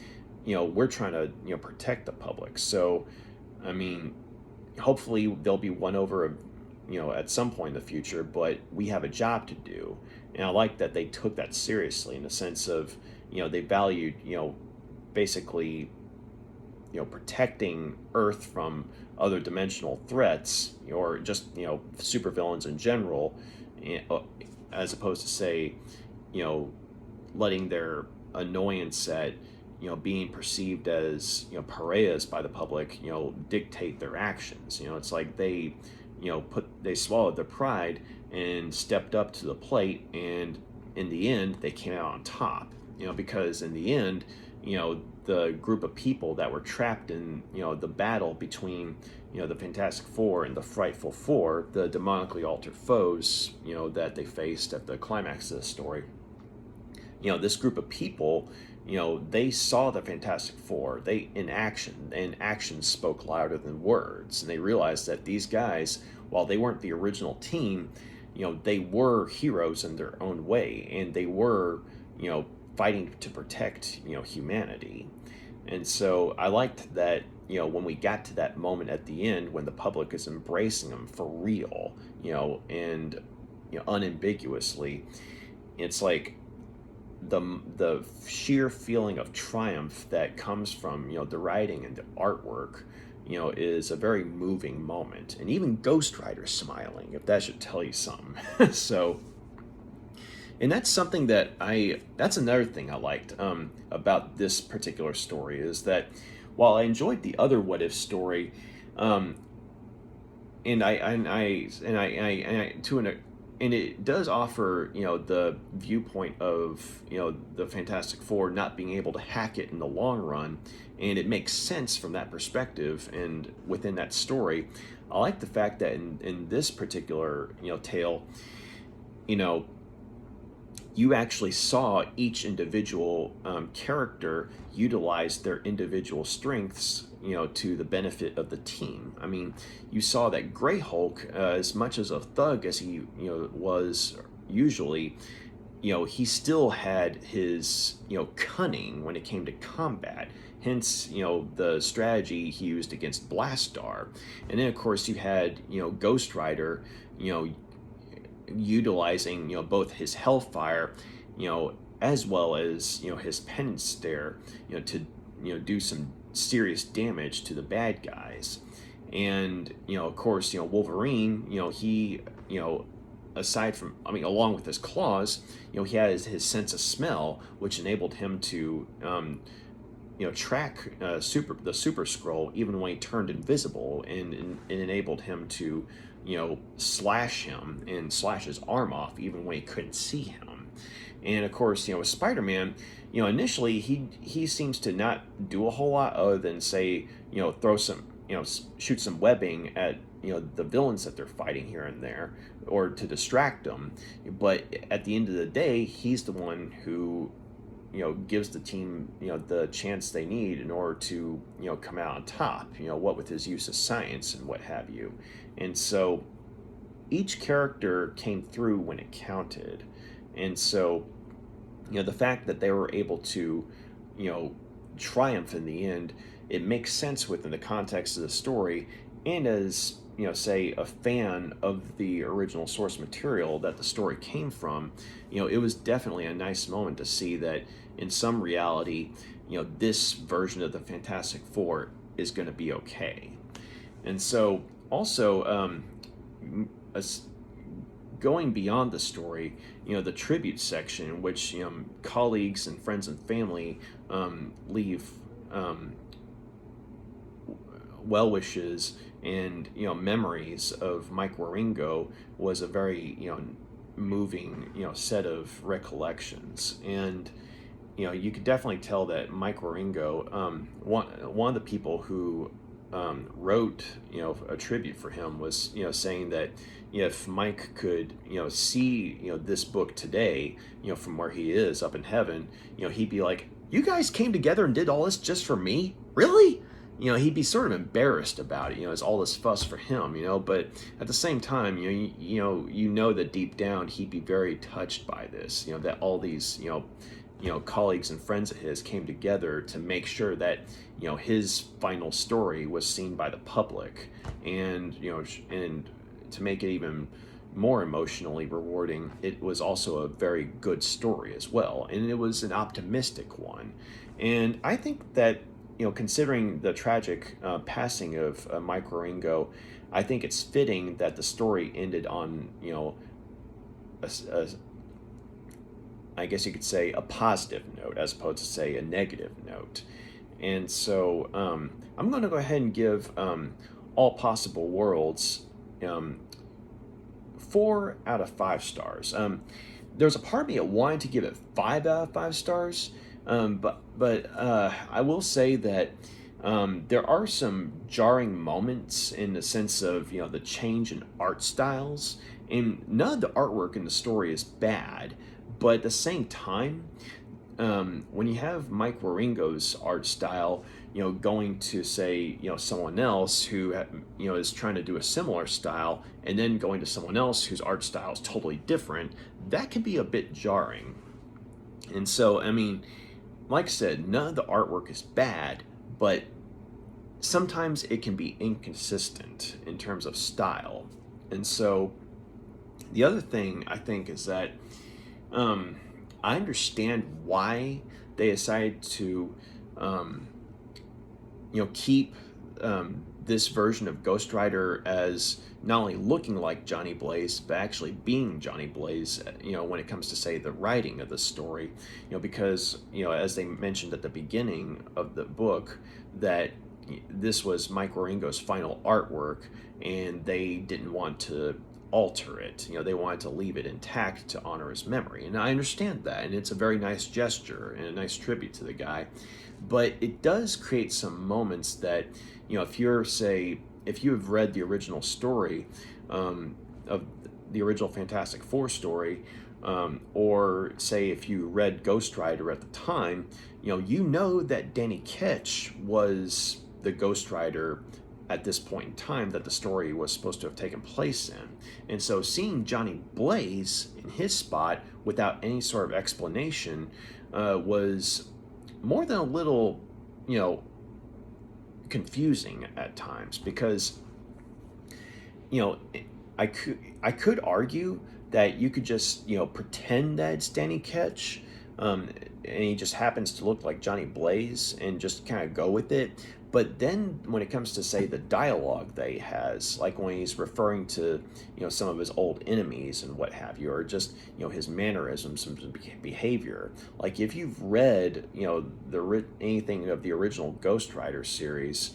we're trying to, protect the public. So, I mean, hopefully there'll be one over, at some point in the future, but we have a job to do. And I like that they took that seriously in the sense of, they valued, basically, protecting Earth from other dimensional threats, or just, supervillains in general, as opposed to, say, letting their annoyance at, being perceived as, pariahs by the public, dictate their actions. It's like they, they swallowed their pride and stepped up to the plate, and in the end, they came out on top. Because in the end, the group of people that were trapped in, the battle between, the Fantastic Four and the Frightful Four, the demonically altered foes, that they faced at the climax of the story. This group of people, they saw the Fantastic Four, in action, and action spoke louder than words. And they realized that these guys, while they weren't the original team, they were heroes in their own way, and they were, fighting to protect, humanity. And so I liked that, when we got to that moment at the end when the public is embracing them for real, and unambiguously, it's like the sheer feeling of triumph that comes from, the writing and the artwork, is a very moving moment. And even Ghost Rider's smiling, if that should tell you something. So, and that's something that's another thing I liked about this particular story, is that while I enjoyed the other What If story, and it does offer, the viewpoint of, the Fantastic Four not being able to hack it in the long run, and it makes sense from that perspective and within that story. I like the fact that in this particular, tale, you actually saw each individual character utilize their individual strengths, to the benefit of the team. I mean, you saw that Grey Hulk, as much as a thug as he, was usually, he still had his, cunning when it came to combat. Hence, the strategy he used against Blastar. And then, of course, you had, Ghost Rider, utilizing, both his Hellfire, as well as, his Penance Stare, to, do some serious damage to the bad guys. And, of course, Wolverine, he, aside from, along with his claws, he had his sense of smell, which enabled him to, track the Super Skrull even when he turned invisible, and it enabled him to, slash him and slash his arm off even when he couldn't see him. And of course, with Spider-Man, initially he seems to not do a whole lot other than, say, throw some, shoot some webbing at, the villains that they're fighting here and there, or to distract them. But at the end of the day, he's the one who, gives the team, the chance they need in order to, come out on top, what with his use of science and what have you. And so each character came through when it counted. And so, the fact that they were able to, triumph in the end, it makes sense within the context of the story. And as, say, a fan of the original source material that the story came from, it was definitely a nice moment to see that in some reality, this version of the Fantastic Four is going to be okay. And so also, going beyond the story, the tribute section, which, colleagues and friends and family leave well wishes and memories of Mike Wieringo was a very moving set of recollections. And you could definitely tell that Mike Wieringo, one of the people who wrote a tribute for him, was saying that if Mike could see this book today, from where he is up in heaven, he'd be like, "You guys came together and did all this just for me, really?" He'd be sort of embarrassed about it. It's all this fuss for him. But at the same time, you know that deep down he'd be very touched by this. That all these colleagues and friends of his came together to make sure that his final story was seen by the public, and and to make it even more emotionally rewarding, it was also a very good story as well, and it was an optimistic one. And I think that considering the tragic passing of Mike Wieringo, I think it's fitting that the story ended on a, I guess you could say, a positive note as opposed to say a negative note. And so I'm going to go ahead and give All Possible Worlds 4 out of 5 stars. There's a part of me that wanted to give it 5 out of 5 stars, but I will say that there are some jarring moments in the sense of the change in art styles, and none of the artwork in the story is bad, but at the same time, when you have Mike Wieringo's art style, going to say, someone else who, is trying to do a similar style, and then going to someone else whose art style is totally different, that can be a bit jarring. And so, I mean, like I said, none of the artwork is bad, but sometimes it can be inconsistent in terms of style. And so, the other thing I think is that I understand why they decided to, keep this version of Ghost Rider as not only looking like Johnny Blaze, but actually being Johnny Blaze, when it comes to, say, the writing of the story, because, as they mentioned at the beginning of the book, that this was Mike Wieringo's final artwork, and they didn't want to alter it. They wanted to leave it intact to honor his memory. And I understand that, and it's a very nice gesture and a nice tribute to the guy. But it does create some moments that, if you have read the original story of the original Fantastic Four story, or say if you read Ghost Rider at the time, you know that Danny Ketch was the Ghost Rider at this point in time that the story was supposed to have taken place in. And so seeing Johnny Blaze in his spot without any sort of explanation was more than a little, confusing at times, because, I could argue that you could just, pretend that it's Danny Ketch, and he just happens to look like Johnny Blaze, and just kind of go with it. But then when it comes to, say, the dialogue that he has, like when he's referring to, some of his old enemies and what have you, or just, his mannerisms and behavior, like if you've read, anything of the original Ghost Rider series,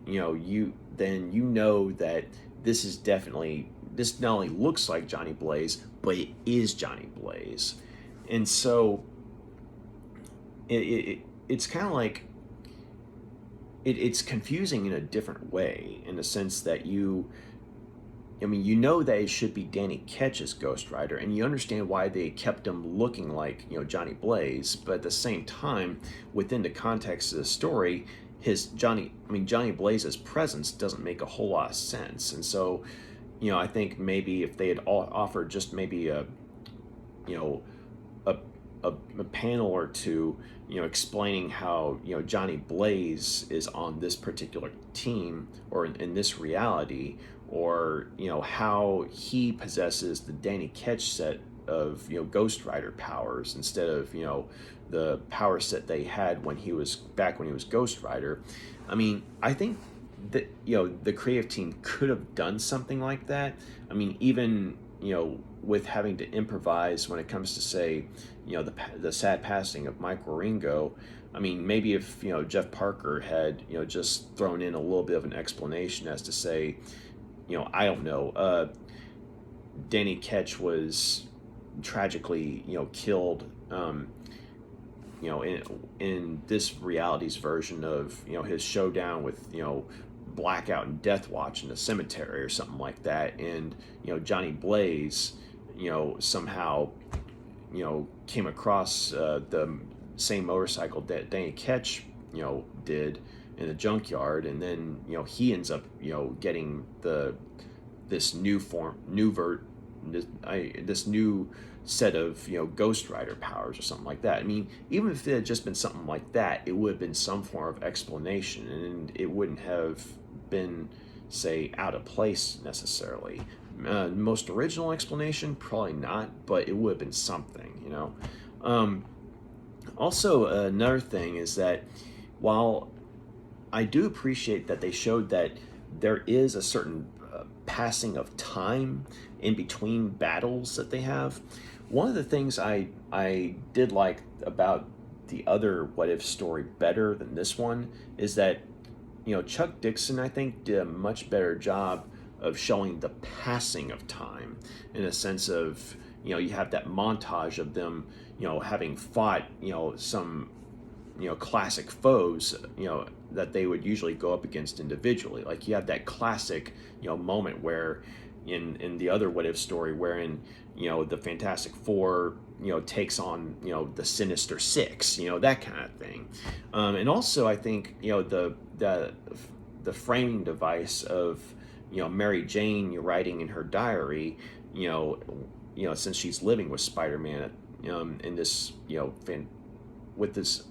then that this not only looks like Johnny Blaze, but it is Johnny Blaze. And so it's kind of like, it's confusing in a different way, in the sense that that it should be Danny Ketch's Ghost Rider, and you understand why they kept him looking like, Johnny Blaze, but at the same time, within the context of the story, Johnny Blaze's presence doesn't make a whole lot of sense. And so, I think maybe if they had offered just maybe a panel or two, explaining how, Johnny Blaze is on this particular team, or in this reality, or, how he possesses the Danny Ketch set of, Ghost Rider powers instead of, the power set they had when he was Ghost Rider. I mean, I think that, the creative team could have done something like that. I mean, even, with having to improvise when it comes to, say, the sad passing of Mike Wieringo, I mean, maybe if Jeff Parker had just thrown in a little bit of an explanation as to say, I don't know, Danny Ketch was tragically killed, in this reality's version of his showdown with Blackout and Death Watch in the cemetery or something like that, and Johnny Blaze somehow came across the same motorcycle that Danny Ketch did in the junkyard, and then he ends up getting this new this new set of Ghost Rider powers or something like that. I mean, even if it had just been something like that, it would have been some form of explanation, and it wouldn't have been, say, out of place necessarily. Most original explanation, probably not, but it would have been something. Also, another thing is that while I do appreciate that they showed that there is a certain passing of time in between battles that they have, one of the things I did like about the other What If story better than this one is that Chuck Dixon, I think, did a much better job of showing the passing of time, in a sense of you have that montage of them having fought some classic foes that they would usually go up against individually. Like you have that classic moment where in the other What If story wherein the Fantastic Four takes on the Sinister Six, that kind of thing. And also I think the framing device of Mary Jane writing in her diary, since she's living with Spider-Man in this with this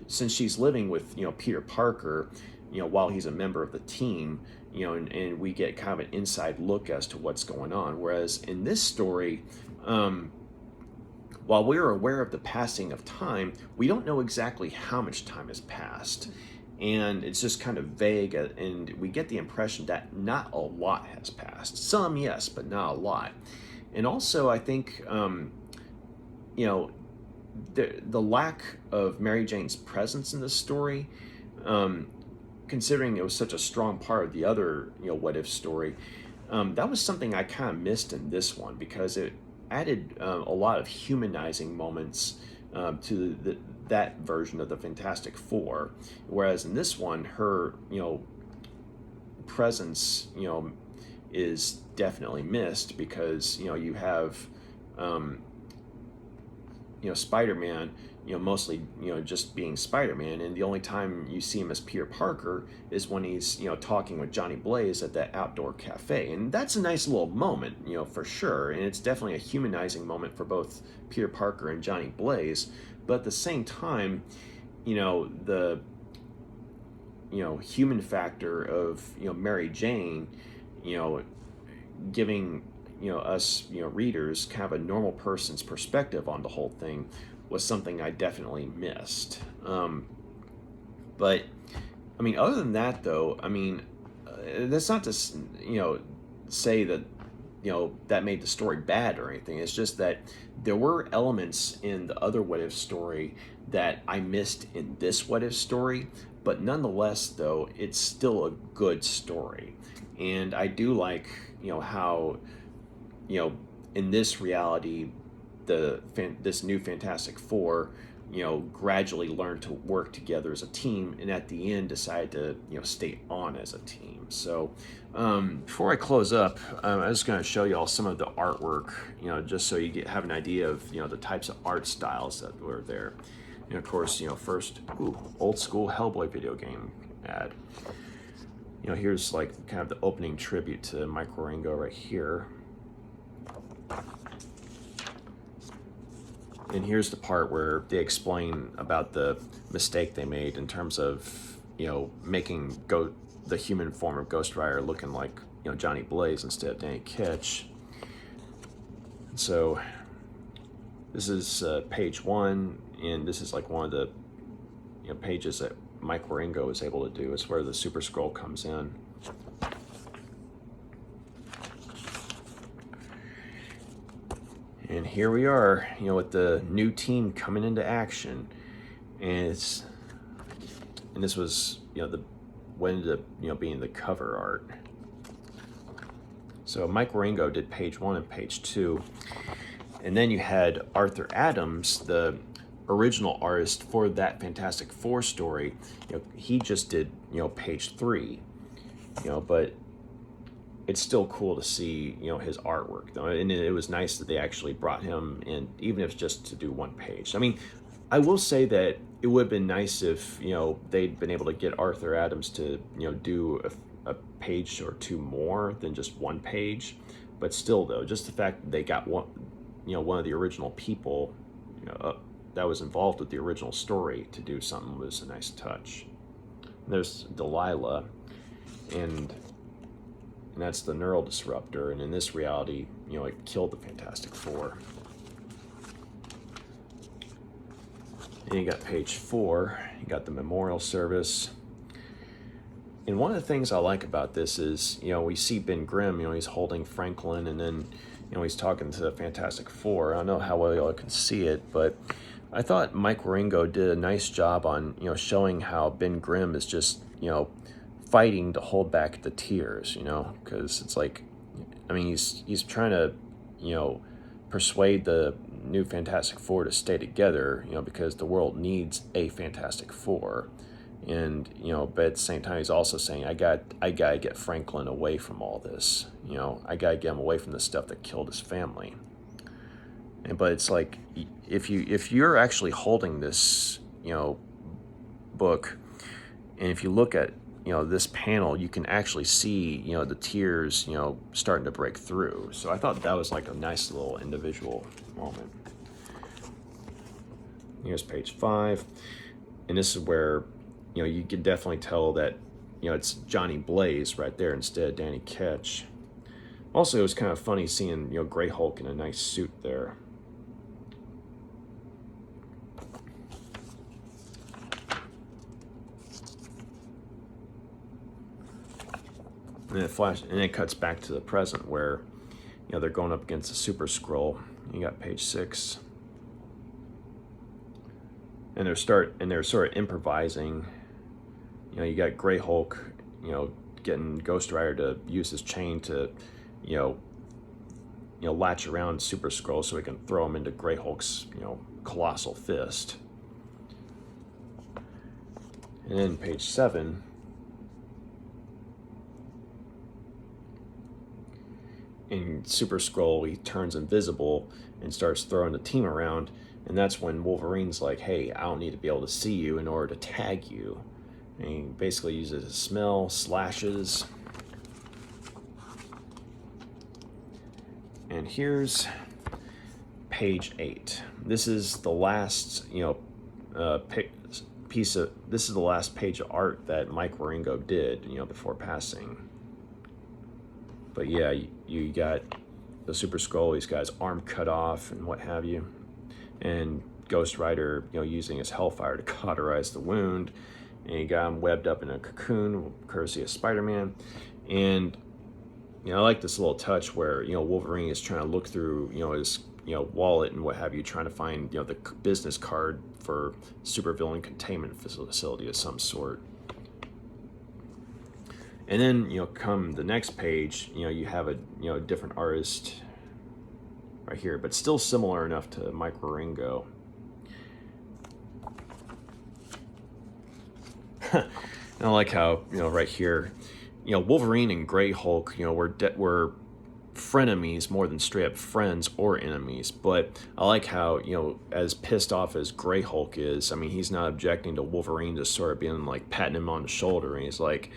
since she's living with Peter Parker while he's a member of the team, and we get kind of an inside look as to what's going on. Whereas in this story, while we're aware of the passing of time, we don't know exactly how much time has passed, and it's just kind of vague, and we get the impression that not a lot has passed. Some, yes, but not a lot. And also I think the lack of Mary Jane's presence in this story, considering it was such a strong part of the other What If story, that was something I kind of missed in this one, because it added a lot of humanizing moments to that version of the Fantastic Four, whereas in this one her presence is definitely missed, because you have Spider-Man mostly just being Spider-Man, and the only time you see him as Peter Parker is when he's talking with Johnny Blaze at that outdoor cafe, and that's a nice little moment for sure, and it's definitely a humanizing moment for both Peter Parker and Johnny Blaze. But at the same time, the human factor of Mary Jane giving us readers kind of a normal person's perspective on the whole thing was something I definitely missed. But I mean, other than that though, I mean, that's not to say that that made the story bad or anything. It's just that there were elements in the other What If story that I missed in this What If story, but nonetheless though, it's still a good story. And I do like how in this reality this new Fantastic Four gradually learned to work together as a team, and at the end decided to stay on as a team. So before I close up, I'm just going to show you all some of the artwork, just so you have an idea of the types of art styles that were there. And of course, first, old school Hellboy video game ad. Here's like kind of the opening tribute to Mike Wieringo right here. And here's the part where they explain about the mistake they made in terms of, making the human form of Ghost Rider looking like, Johnny Blaze instead of Danny Ketch. So this is page 1, and this is like one of the pages that Mike Wieringo was able to do. It's where the Super Scroll comes in. And here we are, with the new team coming into action. and this was, the what ended up, being the cover art. So Mike Wieringo did page 1 and page 2, and then you had Arthur Adams, the original artist for that Fantastic Four story. He just did, page 3. But it's still cool to see, his artwork though, and it was nice that they actually brought him in, even if it's just to do 1 page. I mean, I will say that it would have been nice if, they'd been able to get Arthur Adams to, do a page or 2 more than just 1 page. But still though, just the fact that they got one of the original people, that was involved with the original story to do something was a nice touch. And there's Delilah, and that's the neural disruptor, and in this reality, it killed the Fantastic Four. And you got page 4, you got the memorial service. And one of the things I like about this is, we see Ben Grimm, he's holding Franklin, and then, he's talking to the Fantastic Four. I don't know how well y'all can see it, but I thought Mike Wieringo did a nice job on, showing how Ben Grimm is just, fighting to hold back the tears, because it's like, I mean, he's trying to, persuade the new Fantastic Four to stay together, because the world needs a Fantastic Four. And, but at the same time, he's also saying, I gotta get Franklin away from all this. I gotta get him away from the stuff that killed his family. But it's like, if you're actually holding this, book, and if you look at, this panel, you can actually see, the tears, starting to break through. So I thought that was like a nice little individual moment. Here's page 5, and this is where, you can definitely tell that, it's Johnny Blaze right there instead of Danny Ketch. Also, it was kind of funny seeing, Grey Hulk in a nice suit there. And it cuts back to the present where, they're going up against the Super Skrull. You got page 6, and they're sort of improvising. You got Grey Hulk, getting Ghost Rider to use his chain to, latch around Super Skrull so he can throw him into Grey Hulk's, colossal fist. And then page 7. In Super Skrull, he turns invisible and starts throwing the team around, and that's when Wolverine's like, hey, I don't need to be able to see you in order to tag you. And he basically uses his smell, slashes. And here's page 8. This is the last, this is the last page of art that Mike Wieringo did, before passing. But yeah, you got the Super Skrull, he's got his arm cut off and what have you. And Ghost Rider, using his Hellfire to cauterize the wound. And you got him webbed up in a cocoon, courtesy of Spider-Man. And, I like this little touch where, Wolverine is trying to look through, his, wallet and what have you, trying to find, the business card for supervillain containment facility of some sort. And then, come the next page, you have a, different artist right here, but still similar enough to Mike Wieringo. And I like how, right here, Wolverine and Grey Hulk, were frenemies more than straight up friends or enemies. But I like how, as pissed off as Grey Hulk is, I mean, he's not objecting to Wolverine just sort of being like patting him on the shoulder, and he's like,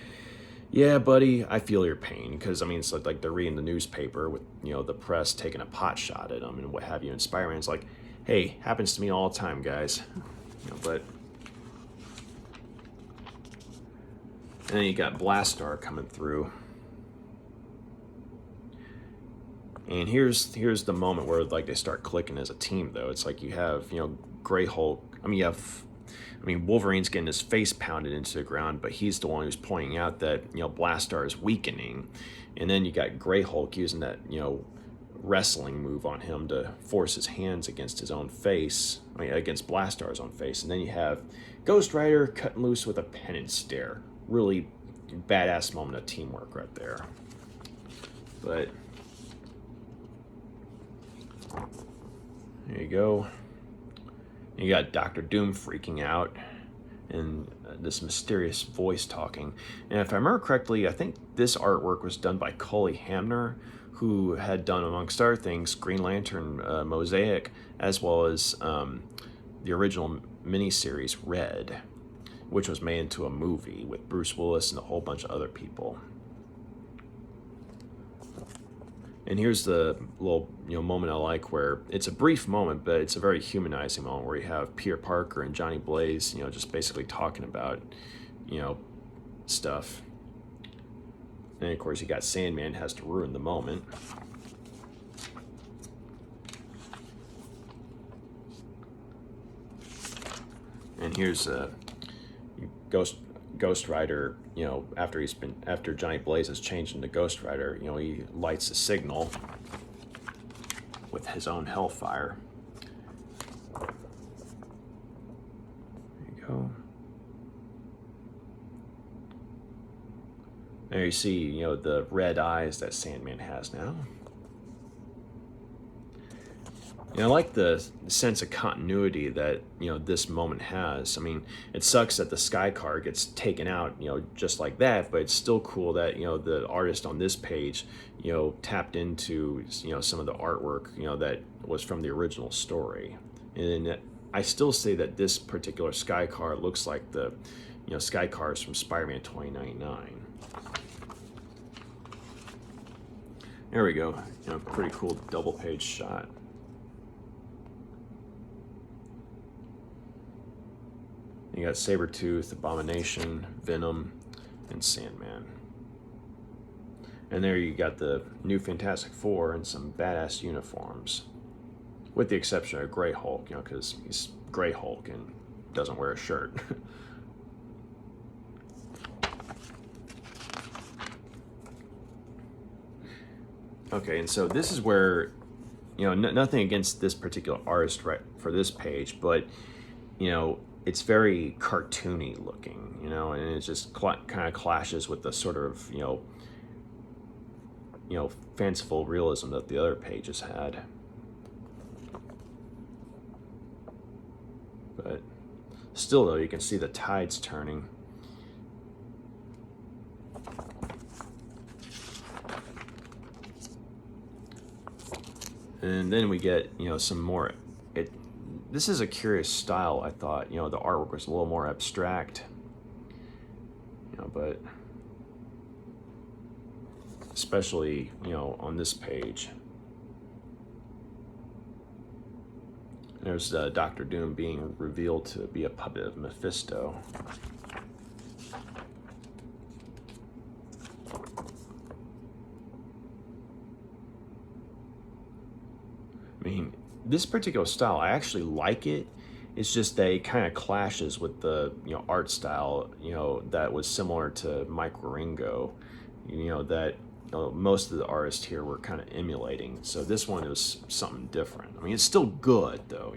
yeah, buddy, I feel your pain. Because, I mean, it's like they're reading the newspaper with, the press taking a pot shot at them and what have you. And Spider-Man's like, hey, happens to me all the time, guys. But... And then you got Blastar coming through. And here's the moment where, like, they start clicking as a team, though. It's like you have, Grey Hulk. I mean, Wolverine's getting his face pounded into the ground, but he's the one who's pointing out that, Blastar is weakening. And then you got Grey Hulk using that, wrestling move on him to force his hands against his own face, against Blastar's own face. And then you have Ghost Rider cutting loose with a penance stare. Really badass moment of teamwork right there. But there you go. You got Dr. Doom freaking out and this mysterious voice talking. And if I remember correctly, I think this artwork was done by Cully Hamner, who had done, amongst other things, Green Lantern Mosaic, as well as the original miniseries Red, which was made into a movie with Bruce Willis and a whole bunch of other people. And here's the little moment I like, where it's a brief moment, but it's a very humanizing moment, where you have Peter Parker and Johnny Blaze, just basically talking about, stuff. And of course, you got Sandman has to ruin the moment. And here's Ghost Rider, after Johnny Blaze has changed into Ghost Rider, he lights a signal with his own hellfire. There you go. There you see, the red eyes that Sandman has now. I like the sense of continuity that, this moment has. I mean, it sucks that the Sky Car gets taken out, just like that, but it's still cool that, the artist on this page, tapped into, some of the artwork, that was from the original story. And I still say that this particular Sky Car looks like the, Sky Cars from Spider-Man 2099. There we go. Pretty cool double page shot. You got Sabretooth, Abomination, Venom, and Sandman. And there you got the new Fantastic Four in some badass uniforms. With the exception of Grey Hulk, because he's Grey Hulk and doesn't wear a shirt. Okay, and so this is where, nothing against this particular artist right for this page, but, it's very cartoony looking, and it just kind of clashes with the sort of, fanciful realism that the other pages had. But still, though, you can see the tides turning. And then we get, some more. This is a curious style, I thought. The artwork was a little more abstract. But especially, on this page. There's Dr. Doom being revealed to be a puppet of Mephisto. I mean, this particular style, I actually like it. It's just that it kind of clashes with the art style that was similar to Mike Wieringo, that most of the artists here were kind of emulating. So this one was something different. I mean, it's still good though,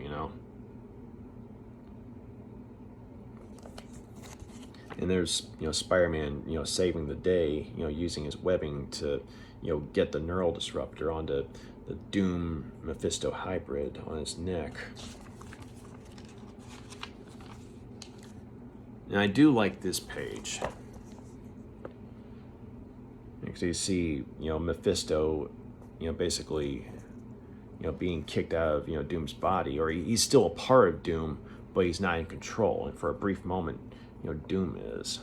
And there's Spider-Man saving the day, using his webbing to get the neural disruptor onto the Doom Mephisto hybrid on his neck. And I do like this page. Because you see, Mephisto, basically, being kicked out of, Doom's body, or he's still a part of Doom, but he's not in control. And for a brief moment, Doom is.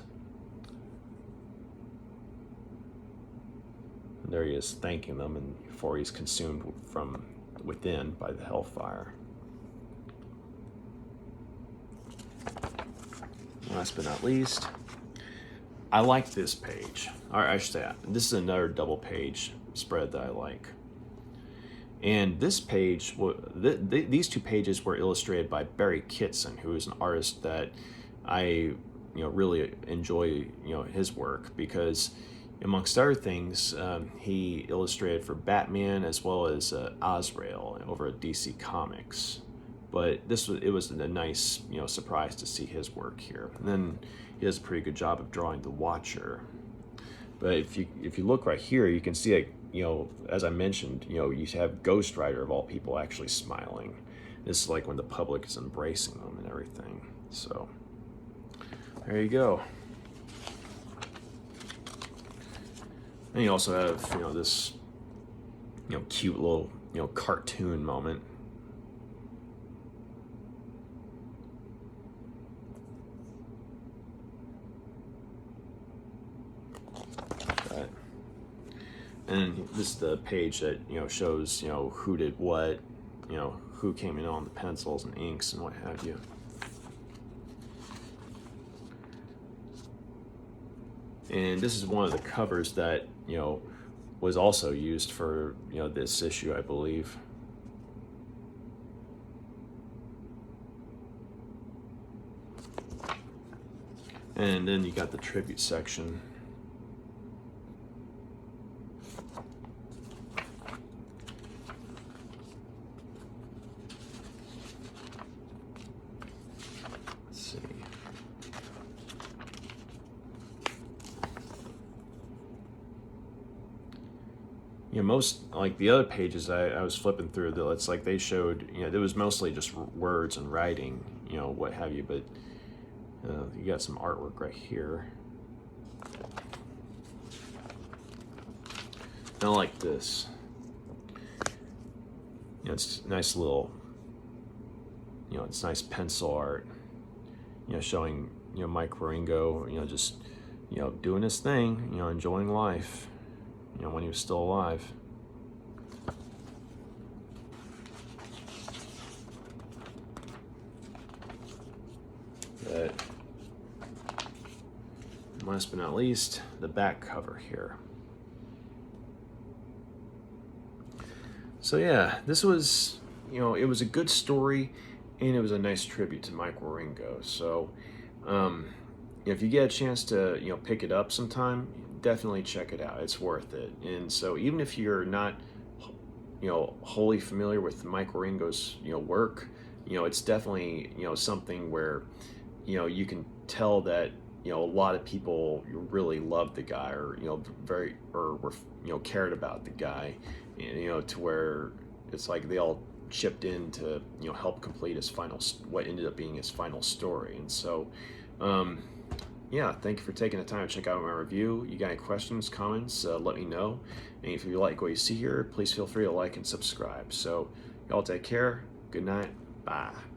And there he is thanking them, and before he's consumed from within by the hellfire. Last but not least, I like this page. Or I should say, this is another double page spread that I like. And this page, these two pages were illustrated by Barry Kitson, who is an artist that I really enjoy his work, because Amongst other things, he illustrated for Batman as well as Azrael over at DC Comics. But it was a nice surprise to see his work here. And then he does a pretty good job of drawing the Watcher. But if you look right here, you can see as I mentioned, you have Ghost Rider of all people actually smiling. This is like when the public is embracing them and everything. So there you go. And you also have, this, cute little, cartoon moment. And this is the page that, shows, who did what, who came in on the pencils and inks and what have you. And this is one of the covers that, was also used for, this issue, I believe. And then you got the tribute section. Let's see. Most, like the other pages I was flipping through, it's like they showed, it was mostly just words and writing, what have you, but you got some artwork right here. I like this. It's nice little, it's nice pencil art, showing, Mike Wieringo, just, doing his thing, enjoying life, when he was still alive. But last but not least, the back cover here. So yeah, this was, it was a good story, and it was a nice tribute to Mike Wieringo. So if you get a chance to, pick it up sometime, definitely check it out. It's worth it. And so even if you're not, wholly familiar with Mike Wieringo's, work, it's definitely, something where, you can tell that, a lot of people really loved the guy, or, were, cared about the guy, to where it's like they all chipped in to, help complete what ended up being his final story. And so, yeah, thank you for taking the time to check out my review. You got any questions, comments, let me know. And if you like what you see here, please feel free to like and subscribe. So, y'all take care. Good night. Bye.